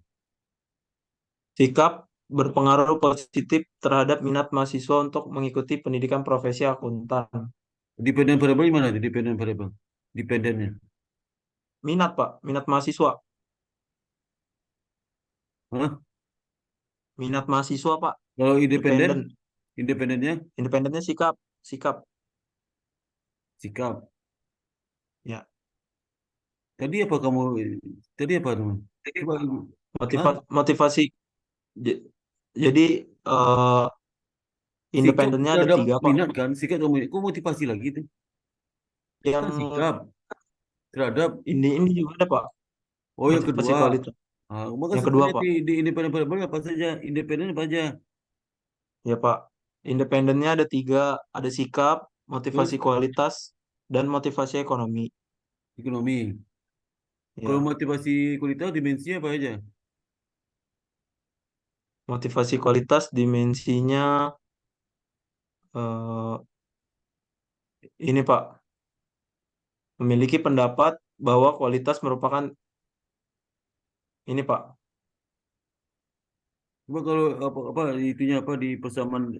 E: Sikap berpengaruh positif terhadap minat mahasiswa untuk mengikuti pendidikan profesi akuntan.
A: Dependent variable di mana? Dependent variable. Dependennya.
E: Minat, Pak. Minat mahasiswa.
A: Hah?
E: Minat mahasiswa, Pak.
A: Kalau independen,
E: Independen.
A: independennya
E: Independennya sikap. Sikap.
A: sikap.
E: Ya.
A: Tadi apa kamu? Tadi apa teman? Coba. Hah?
E: Motivasi. J- Jadi, eh,
A: Sikap
E: independennya ada
A: terhadap
E: 3, Pak.
A: minat kan? Sikap kamu. Kok motivasi lagi itu?
E: Yang
A: Kan sikap terhadap.
E: ini juga ada, Pak.
A: Oh, yang
E: Motivasi
A: kedua.
E: kualitas.
A: Ah, maka
E: Yang kedua,
A: sebenarnya
E: Pak.
A: di independen variable apa saja? Independen apa aja?
E: Ya, Pak. Independennya ada 3. Ada sikap, motivasi
A: Terus
E: kualitas, dan motivasi ekonomi.
A: ekonomi. Kalau
E: Ya.
A: motivasi kualitas dimensinya apa aja?
E: Motivasi kualitas dimensinya eh, ini, Pak. Memiliki pendapat bahwa kualitas merupakan ini, Pak.
A: Coba kalau apa itunya apa di persamaan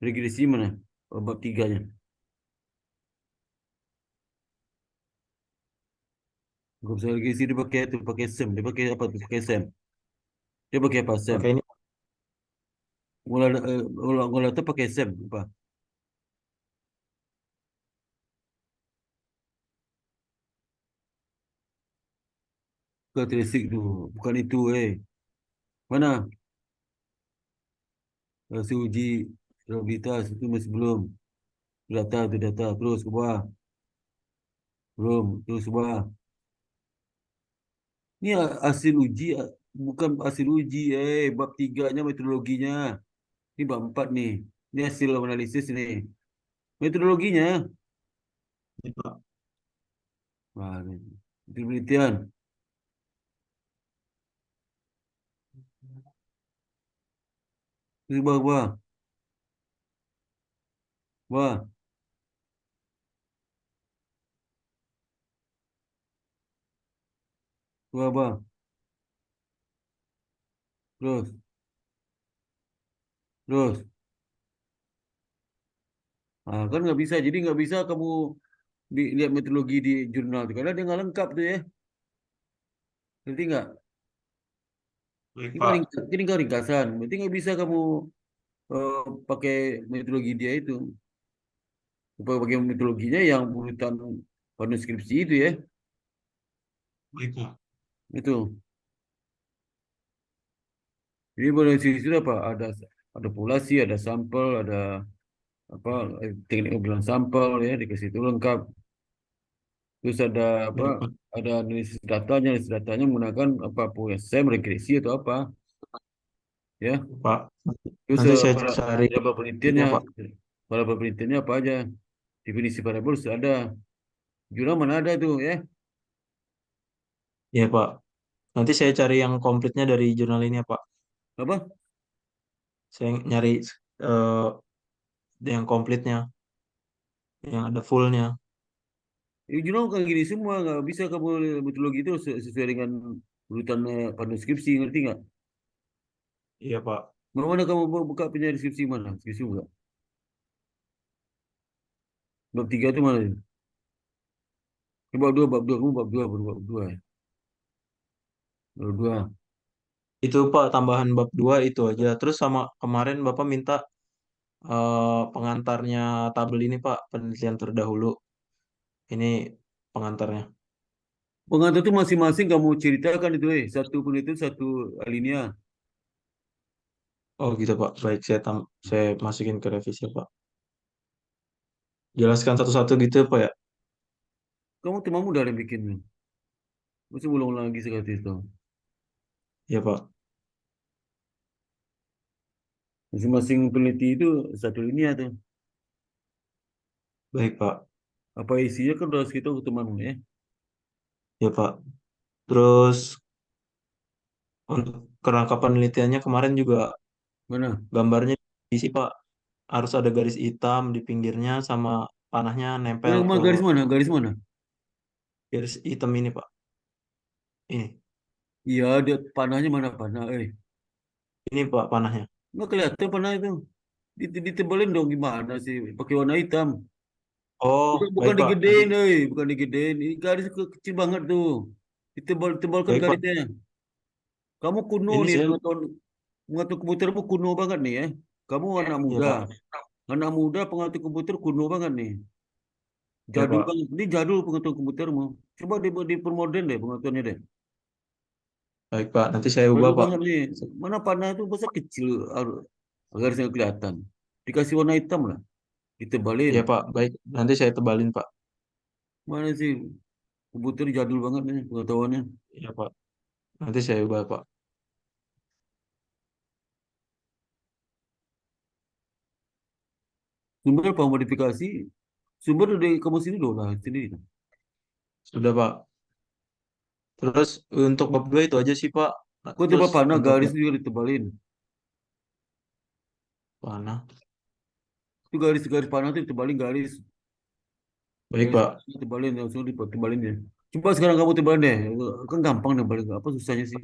A: regresi mana? Bab tiganya. Gak bisa regresi dia pakai itu pakai sem. Dia pakai apa tuh? Pakai sem. Dia pakai apa sem?
E: Pakai ini.
A: Mula itu pakai sem apa? Karakteristik tu. Bukan itu Mana? Si uji probabilitas itu masih belum. Data itu data. Terus ke bawah. Belum. Terus ke bawah. Ini hasil uji. Bukan hasil uji. Bab tiganya metodologinya. Ini bab 4 nih. Ini hasil analisis ini. Metodologinya.
E: Ini, Pak.
A: Wah, ini. Itu penelitian. Terus ke bawah, ke bawah. Bawah. Ke bawah, bawah. Terus. Terus. Kan nggak bisa. Jadi nggak bisa kamu lihat metodologi di jurnal itu. Karena dia nggak lengkap tuh ya. Ngerti nggak?
E: Baik,
A: Ini kan
E: Pak.
A: ini kan ringkasan. Berarti nggak bisa kamu eh, pakai metodologi dia itu. Pakai metodologinya yang urutan manuskripsi itu ya.
E: Baik, Pak.
A: Itu. Jadi pada sisi itu apa? Ada populasi, ada sampel, ada apa teknik bilang sampel ya dikasih itu lengkap. Terus ada apa?
E: Baik, Pak.
A: Ada analisis datanya menggunakan apa? PSM, regresi atau apa? Ya.
E: Pak.
A: Terus
E: Nanti saya
A: pada
E: cari
A: beberapa
E: ini
A: penelitiannya,
E: ya, Pak.
A: beberapa penelitiannya apa aja? Definisi variabel sudah ada. Jurnal mana ada tuh ya?
E: Iya, Pak. Nanti saya cari yang komplitnya dari jurnal ini ya, Pak.
A: Apa?
E: Saya nyari eh, yang komplitnya, yang ada fullnya.
A: Jurnal kayak gini semua nggak bisa kamu metodologi itu sesuai dengan urutan pada skripsi ngerti nggak?
E: Iya, Pak.
A: Mana kamu buka punya deskripsi mana? Deskripsi buka. Bab 3 itu mana? Bab 2 kamu bab 2 ya. Bab 2.
E: Itu, Pak, tambahan bab 2 itu aja. Terus sama kemarin Bapak minta pengantarnya tabel ini, Pak, penelitian terdahulu. Ini pengantarnya.
A: Pengantar itu masing-masing kamu ceritakan itu satu penelitian satu alinea.
E: Oh, gitu, Pak. Baik, saya masukin ke revisi, Pak. Jelaskan satu-satu gitu, Pak ya.
A: Kamu temanmu udah ada yang bikin. Masa ulang lagi sekali itu.
E: Iya, Pak.
A: Masing-masing peneliti itu satu linia tuh.
E: Baik, Pak.
A: Apa isinya kan udah kita teman ya.
E: Ya, Pak. Terus untuk kerangka penelitiannya kemarin juga
A: Mana?
E: gambarnya diisi, Pak. Harus ada garis hitam di pinggirnya sama panahnya nempel
A: Mana
E: ke
A: garis mana? Garis mana?
E: garis hitam ini, Pak. Ini.
A: Iya, ada panahnya mana panah?
E: Ini, Pak, panahnya.
A: Nggak kelihatan panah itu. Ditebalin dong gimana sih? Pakai warna hitam.
E: Oh,
A: Bukan
E: baik, Pak. Nanti
A: digedein, bukan digedein. Ini garis kecil banget tuh. Tebalkan
E: baik, Pak.
A: garisnya. Kamu kuno
E: Ini
A: nih,
E: saya
A: mengatur komputermu kuno banget nih ya. Kamu anak
E: ya,
A: muda.
E: Pak.
A: Anak muda pengatur komputer kuno banget nih.
E: Ya,
A: Jadul
E: Pak.
A: banget. Ini jadul pengatur komputermu. Coba dipermodern deh pengaturannya deh.
E: Baik, Pak. Nanti saya ubah,
A: Jadul
E: Pak.
A: banget nih. Mana panah itu besar kecil. Garisnya kelihatan. Dikasih warna hitam lah. Ditebalin.
E: Ya, Pak. Baik. Nanti saya tebalin, Pak.
A: Mana sih? Komputer jadul banget nih pengetahuannya.
E: Ya, Pak. Nanti saya ubah, Pak.
A: Sumber apa modifikasi? Sumber dari kamu sini loh lah. Sini.
E: Sudah, Pak. Terus untuk bab 2 itu aja sih, Pak. Nah,
A: Kau
E: terus
A: coba panah
E: untuk
A: garis
E: bab
A: juga ditebalin.
E: mana?
A: Itu garis-garis panah itu ditebalin garis.
E: Baik,
A: Garis
E: Pak.
A: ditebalin langsung ditebalin ya. Coba sekarang kamu tebalin deh. Kan gampang deh balik. Apa susahnya sih?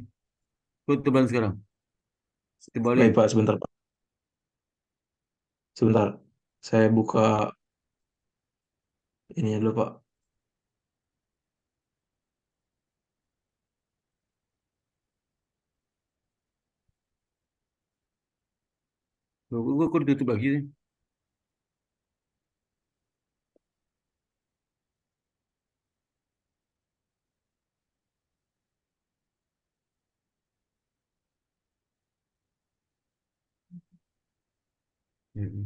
A: Kau tebalin sekarang.
E: Baik,
A: Tebalin.
E: Pak. Sebentar, Pak. Sebentar. Saya buka ini dulu, Pak.
A: Kok ditutup lagi sih? Ya, ya.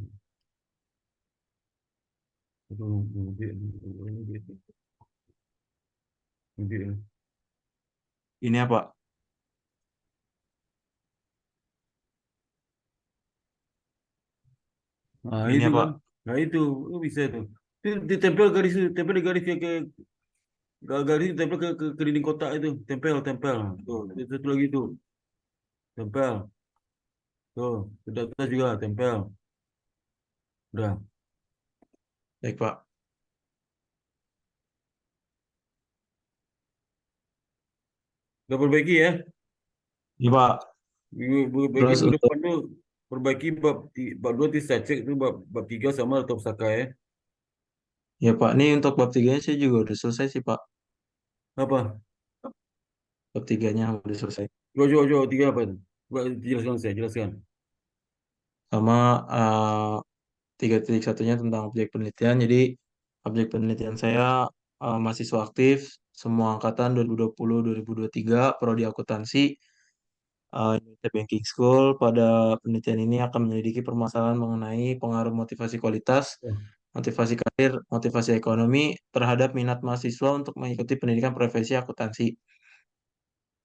A: Aduh, nanti.
E: Ini ya, Pak.
A: Nah
E: Ini
A: itu
E: ya,
A: kan.
E: Pak.
A: Nah itu. Bisa tuh. Itu ditempel garis itu. Tempel di garis ke garis ditempel ke dinding kotak itu. Tempel. Tuh, itu satu lagi tuh. Tempel. Tuh, sudah atas juga tempel. Udah.
E: Baik, Pak.
A: Udah perbaiki ya.
E: Ini, Pak.
A: Perbaiki
E: Terus
A: minggu
E: untuk
A: depan tuh. Perbaiki bab 2 saya cek itu bab 3 sama atau Saka ya.
E: ya, Pak. Ini untuk bab 3 saya juga udah selesai sih, Pak.
A: Apa?
E: Bab 3-nya udah selesai.
A: Coba 3 apa itu? Coba jelaskan saya, jelaskan.
E: Sama 3.1-nya tentang objek penelitian. Jadi objek penelitian saya mahasiswa aktif semua angkatan 2020-2023 prodi akuntansi Indonesia Banking School. Pada penelitian ini akan menyelidiki permasalahan mengenai pengaruh motivasi kualitas,
A: Oh,
E: motivasi karir, motivasi ekonomi terhadap minat mahasiswa untuk mengikuti pendidikan profesi akuntansi.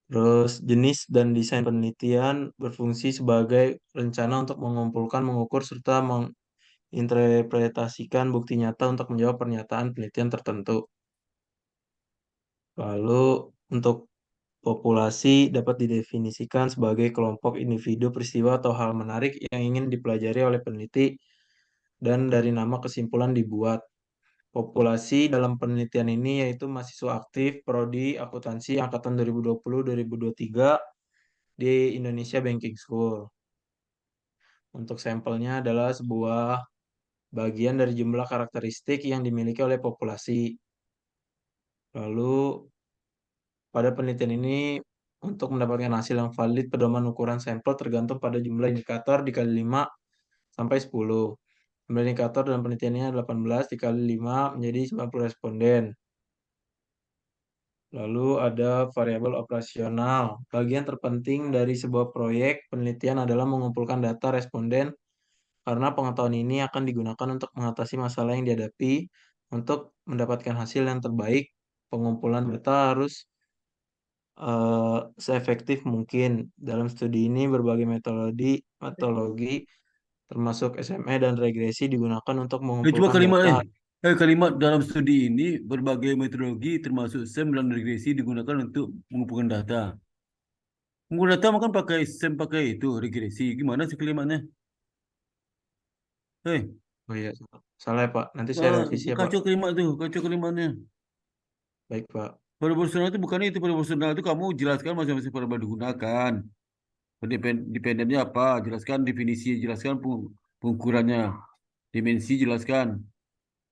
E: Terus jenis dan desain penelitian berfungsi sebagai rencana untuk mengumpulkan, mengukur, serta menginterpretasikan bukti nyata untuk menjawab pernyataan penelitian tertentu. Lalu untuk populasi dapat didefinisikan sebagai kelompok individu, peristiwa, atau hal menarik yang ingin dipelajari oleh peneliti dan dari nama kesimpulan dibuat. Populasi dalam penelitian ini yaitu mahasiswa aktif prodi akuntansi angkatan 2020-2023 di Indonesia Banking School. Untuk sampelnya adalah sebuah bagian dari jumlah karakteristik yang dimiliki oleh populasi. Lalu pada penelitian ini untuk mendapatkan hasil yang valid pedoman ukuran sampel tergantung pada jumlah indikator dikali 5 sampai 10. Jumlah indikator dalam penelitian ini 18 dikali 5 menjadi 90 responden. Lalu ada variabel operasional. Bagian terpenting dari sebuah proyek penelitian adalah mengumpulkan data responden karena pengetahuan ini akan digunakan untuk mengatasi masalah yang dihadapi. Untuk mendapatkan hasil yang terbaik, pengumpulan data harus seefektif mungkin. Dalam studi ini berbagai metodologi termasuk SME dan regresi digunakan untuk
A: Coba
E: mengumpulkan
A: kalimat
E: data.
A: kalimat dalam studi ini berbagai metodologi termasuk SEM dan regresi digunakan untuk mengumpulkan data. Mengumpulkan data makan pakai SEM pakai itu regresi. Gimana sih kalimatnya? Hei,
E: Oh iya, salah ya Pak. Nanti saya revisi ya Pak.
A: kacau kalimat tuh, kacau kalimatnya.
E: Baik Pak.
A: Proporsional itu bukan itu. Proporsional itu kamu jelaskan masing-masing variabel digunakan. Dependennya apa? Jelaskan definisi, jelaskan pengukurannya. Dimensi jelaskan.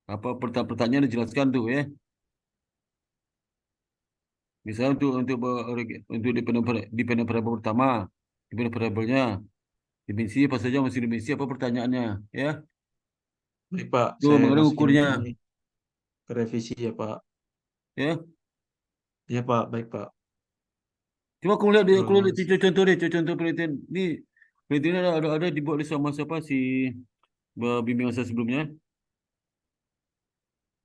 A: Apa pertanyaan dijelaskan tuh ya. Misalnya untuk dependent variable pertama, dependent variabelnya, dimensi apa saja masih dimensi apa pertanyaannya, ya.
E: Baik Pak,
A: Tuh
E: saya
A: mengenai
E: masukin
A: ukurnya,
E: ini ke revisi ya Pak.
A: ya.
E: Iya Pak, baik Pak.
A: Cuma kalau lihat
E: Terus
A: contoh deh, contoh penelitian ini penelitian ada dibuat oleh sama siapa si bimbingan saya sebelumnya.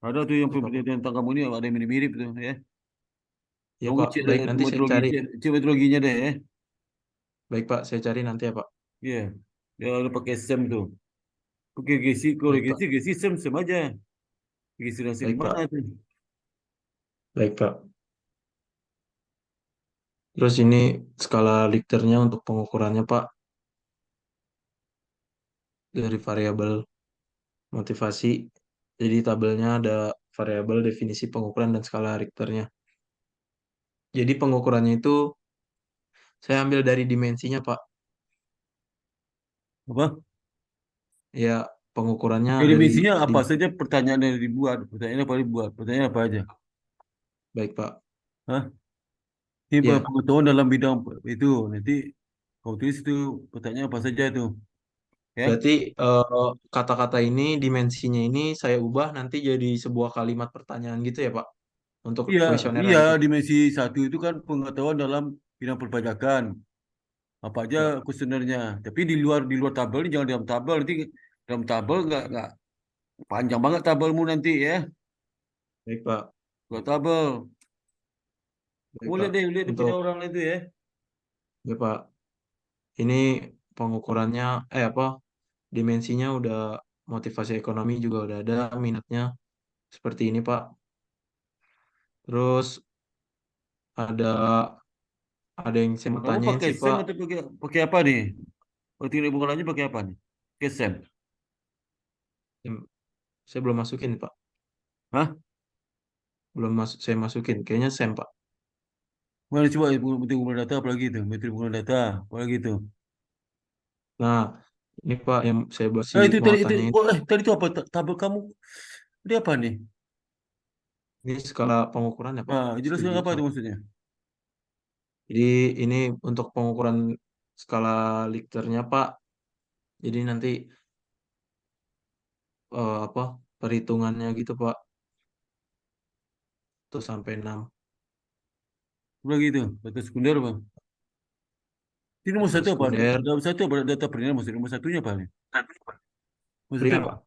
A: Ada tuh yang
E: apa Pak?
A: penelitian tentang kamu ini ada yang mirip-mirip tuh, ya.
E: Iya
A: Kamu
E: Pak,
A: cek
E: baik nanti saya cari.
A: cek metodologinya deh, ya.
E: Baik Pak, saya cari nanti ya Pak.
A: Iya, dia ada pakai SEM tuh. Oke, GC, kalau
E: Baik
A: GC,
E: Pak,
A: GC SEM SEM aja. GC dan SEM
E: baik
A: mana
E: Pak,
A: tuh?
E: baik Pak. Terus ini skala Likternya untuk pengukurannya Pak dari variabel motivasi. Jadi tabelnya ada variabel definisi pengukuran dan skala Richternya. Jadi pengukurannya itu saya ambil dari dimensinya Pak.
A: Apa?
E: Ya pengukurannya
A: Jadi
E: dari
A: misinya
E: di,
A: apa saja pertanyaan yang dibuat? Pertanyaan apa dibuat? Pertanyaan apa aja?
E: baik Pak.
A: Hah? Ini
E: Ya,
A: pengetahuan dalam bidang itu. Nanti kau tulis itu pertanyaan apa saja itu. Ya?
E: berarti kata-kata ini dimensinya ini saya ubah nanti jadi sebuah kalimat pertanyaan gitu ya Pak untuk
A: Iya,
E: kuesioner
A: iya.
E: nanti.
A: Dimensi satu itu kan pengetahuan dalam bidang perpajakan. Apa aja
E: Ya,
A: kuesionernya. Tapi di luar tabel ini jangan dalam tabel. Nanti dalam tabel nggak panjang banget tabelmu nanti ya.
E: baik Pak.
A: Luar tabel.
E: Baik
A: Kamu
E: Pak.
A: lihat dia punya
E: Untuk
A: orang itu ya.
E: ya Pak, ini pengukurannya apa? Dimensinya udah motivasi ekonomi juga udah ada minatnya seperti ini Pak. Terus ada ada yang saya mau
A: Kamu
E: tanyain
A: pakai
E: sih
A: SEM
E: Pak.
A: atau pakai apa nih? Waktu ini bukan pakai apa nih? Pakai SEM.
E: Yang saya belum masukin Pak.
A: Hah?
E: Belum masuk saya masukin. Kayaknya Sam Pak.
A: Mana coba metode pengumpulan data apalagi itu? Metode pengumpulan data apalagi itu?
E: Nah, ini Pak yang saya masih
A: Itu
E: mau
A: tadi itu
E: tanyain.
A: tadi itu apa tabel kamu? Dia apa nih?
E: Ini skala pengukuran ya Pak.
A: Ah, jelaskan
E: Studi
A: apa itu
E: sama.
A: maksudnya?
E: Jadi ini untuk pengukuran skala Likternya Pak. Jadi nanti apa perhitungannya gitu Pak. 1 sampai 6.
A: Apalagi itu? Data sekunder apa? Ini nomor
E: Data
A: satu apa nih?
E: sekunder
A: Nomor satu apa data primer maksudnya? Nomor satunya apa nih? Nomor satu
E: primer
A: apa?
E: Pak.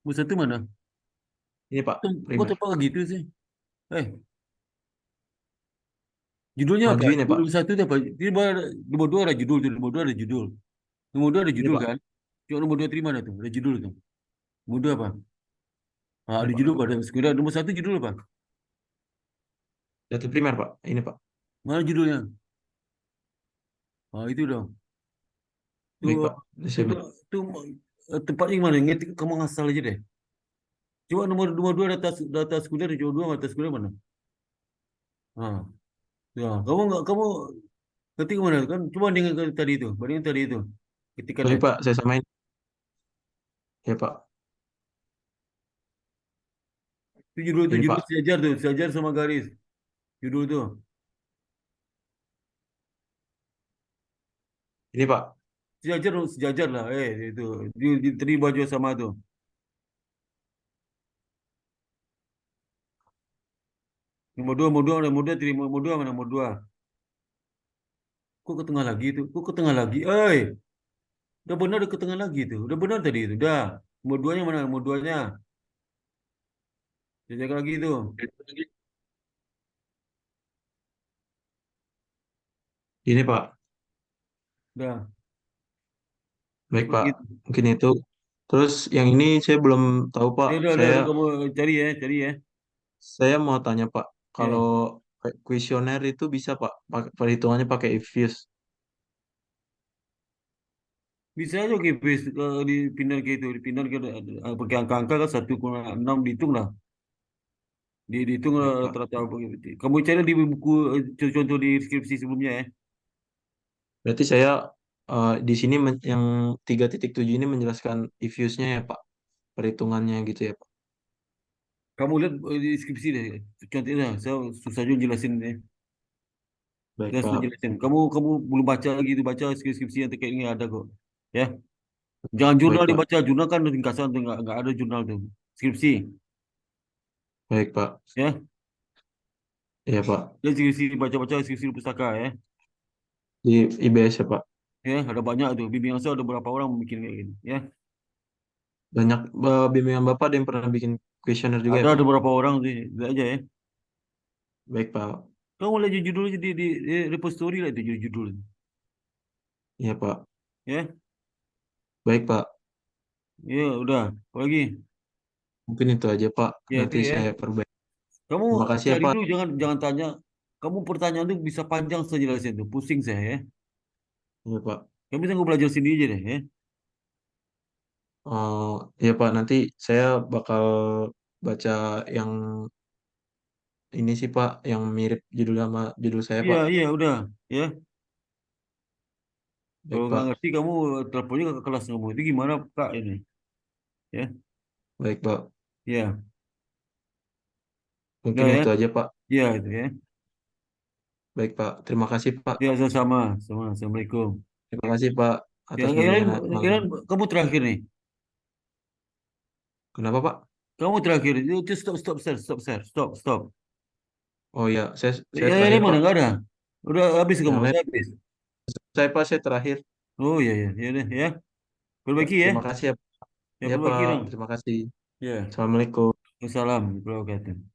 A: Nomor satu mana?
E: Ini Pak,
A: Kok
E: primer.
A: tepat gitu sih? Eh, judulnya apa?
E: Majuin ya Pak.
A: Nomor satu itu apa? Nomor dua ada judul tuh. Nomor dua ada judul. Nomor dua ada
E: Ini
A: judul
E: Pak.
A: kan? Coba nomor dua terima ada tuh. Ada judul tuh. Nomor dua apa? Ah,
E: Ini
A: ada
E: Pak.
A: judul pada sekunder. Nomor satu judul apa?
E: Data primer Pak. Ini Pak.
A: Mana judulnya? Ah, itu dong.
E: Baik
A: Tuh,
E: Pak. Ini saya
A: tuh, tuh, tempatnya mana? Ngetik kamu ngasal aja deh. Coba nomor dua data sekunder, coba dua data sekunder mana? Ah, ya, kamu ketik mana kan? Coba dengan tadi itu, bandingkan tadi itu. Ketikannya.
E: baik Pak, saya samain. Ya Pak.
A: Itu
E: Ini
A: judul
E: Pak.
A: sejajar tuh, sejajar sama garis. Judul tuh.
E: Ini Pak.
A: Sejajar lah. Itu diterima baju sama tuh. Nomor dua terima nomor dua mana nomor dua? Kok ke tengah lagi tuh? Kok ke tengah lagi? Udah benar udah ke tengah lagi tuh. Udah benar tadi itu. Udah. Nomor duanya mana? Nomor duanya. Jaga lagi tuh.
E: Ini Pak.
A: Udah.
E: Baik, Pak.
A: Begitu.
E: Mungkin itu. Terus yang ini saya belum tahu, Pak.
A: Ya udah, kamu cari ya.
E: Saya mau tanya, Pak. Kalau
A: Ya.
E: kuesioner itu bisa, Pak, perhitungannya pakai IFUS.
A: Bisa aja GPS dipindah ke itu, dipindah ke pakai angka-angka kan 1,6 dihitung lah. Dihitung
E: Baik, Pak.
A: rata-rata. Kamu cari di buku contoh di skripsi sebelumnya ya.
E: Berarti saya di sini yang 3.7 ini menjelaskan IFUS-nya ya, Pak. Perhitungannya gitu ya, Pak.
A: Kamu lihat di skripsi deh. Contohnya, saya susah juga jelasin deh.
E: Baik,
A: Saya susah
E: Pak.
A: jelasin. Kamu belum baca lagi itu baca skripsi yang terkait ini ada kok. Ya, jangan jurnal
E: Baik, Pak.
A: dibaca. Jurnal kan ringkasan tuh nggak ada jurnal tuh. Skripsi,
E: Baik, Pak.
A: ya.
E: Iya, Pak.
A: Dan skripsi baca-baca skripsi di pustaka ya.
E: Di IBS ya, Pak.
A: Ya, ada banyak tuh. Bimbingan saya ada berapa orang bikin kayak gini. Ya,
E: Banyak bimbingan Bapak ada yang pernah bikin kuesioner juga ya, Pak.
A: ada beberapa orang sih. Lihat aja ya.
E: Baik, Pak.
A: Kamu lihat judulnya di repository lah itu judul.
E: Iya, Pak.
A: Ya,
E: Baik, Pak.
A: ya udah. Apa lagi?
E: Mungkin itu aja, Pak.
A: Ya itu
E: Nanti
A: ya.
E: saya perbaiki.
A: Kamu
E: Terima kasih ya,
A: cari
E: Pak.
A: dulu, jangan jangan tanya. Kamu pertanyaan tuh bisa panjang saya jelasin tuh. Pusing saya ya.
E: Iya, Pak.
A: Kamu bisa gue belajar sendiri aja deh ya.
E: Iya, Pak. Nanti saya bakal baca yang ini sih, Pak, yang mirip judul sama judul saya,
A: Iya,
E: Pak.
A: iya, udah. Ya, kalau
E: Baik,
A: nggak
E: Pak.
A: ngerti kamu teleponnya ke kelas kamu. Itu gimana Kak ini? Ya,
E: Baik, Pak.
A: ya, udah
E: Mungkin
A: ya.
E: itu aja, Pak.
A: Ya, itu ya.
E: Baik, Pak. Terima kasih, Pak.
A: Ya, sama-sama. Assalamualaikum.
E: Terima kasih, Pak,
A: Ya,
E: atas
A: Ellen,
E: bimbingan malam.
A: Ellen, kamu terakhir nih.
E: Kenapa, Pak?
A: Kamu terakhir. Itu stop, stop, share, stop, share, stop, stop.
E: Oh iya, saya
A: Ya, ini
E: terakhir,
A: mana
E: Pak.
A: nggak ada. Udah habis kamu,
E: Yang lain,
A: udah habis.
E: Pak, saya terakhir.
A: Oh iya, ya, ya, deh, ya.
E: Pak,
A: Perbaiki ya.
E: terima kasih ya.
A: Ya,
E: Ya,
A: perbaiki
E: Pak.
A: dong.
E: Terima kasih.
A: Ya,
E: Assalamualaikum.
A: Assalamualaikum warahmatullahi wabarakatuh.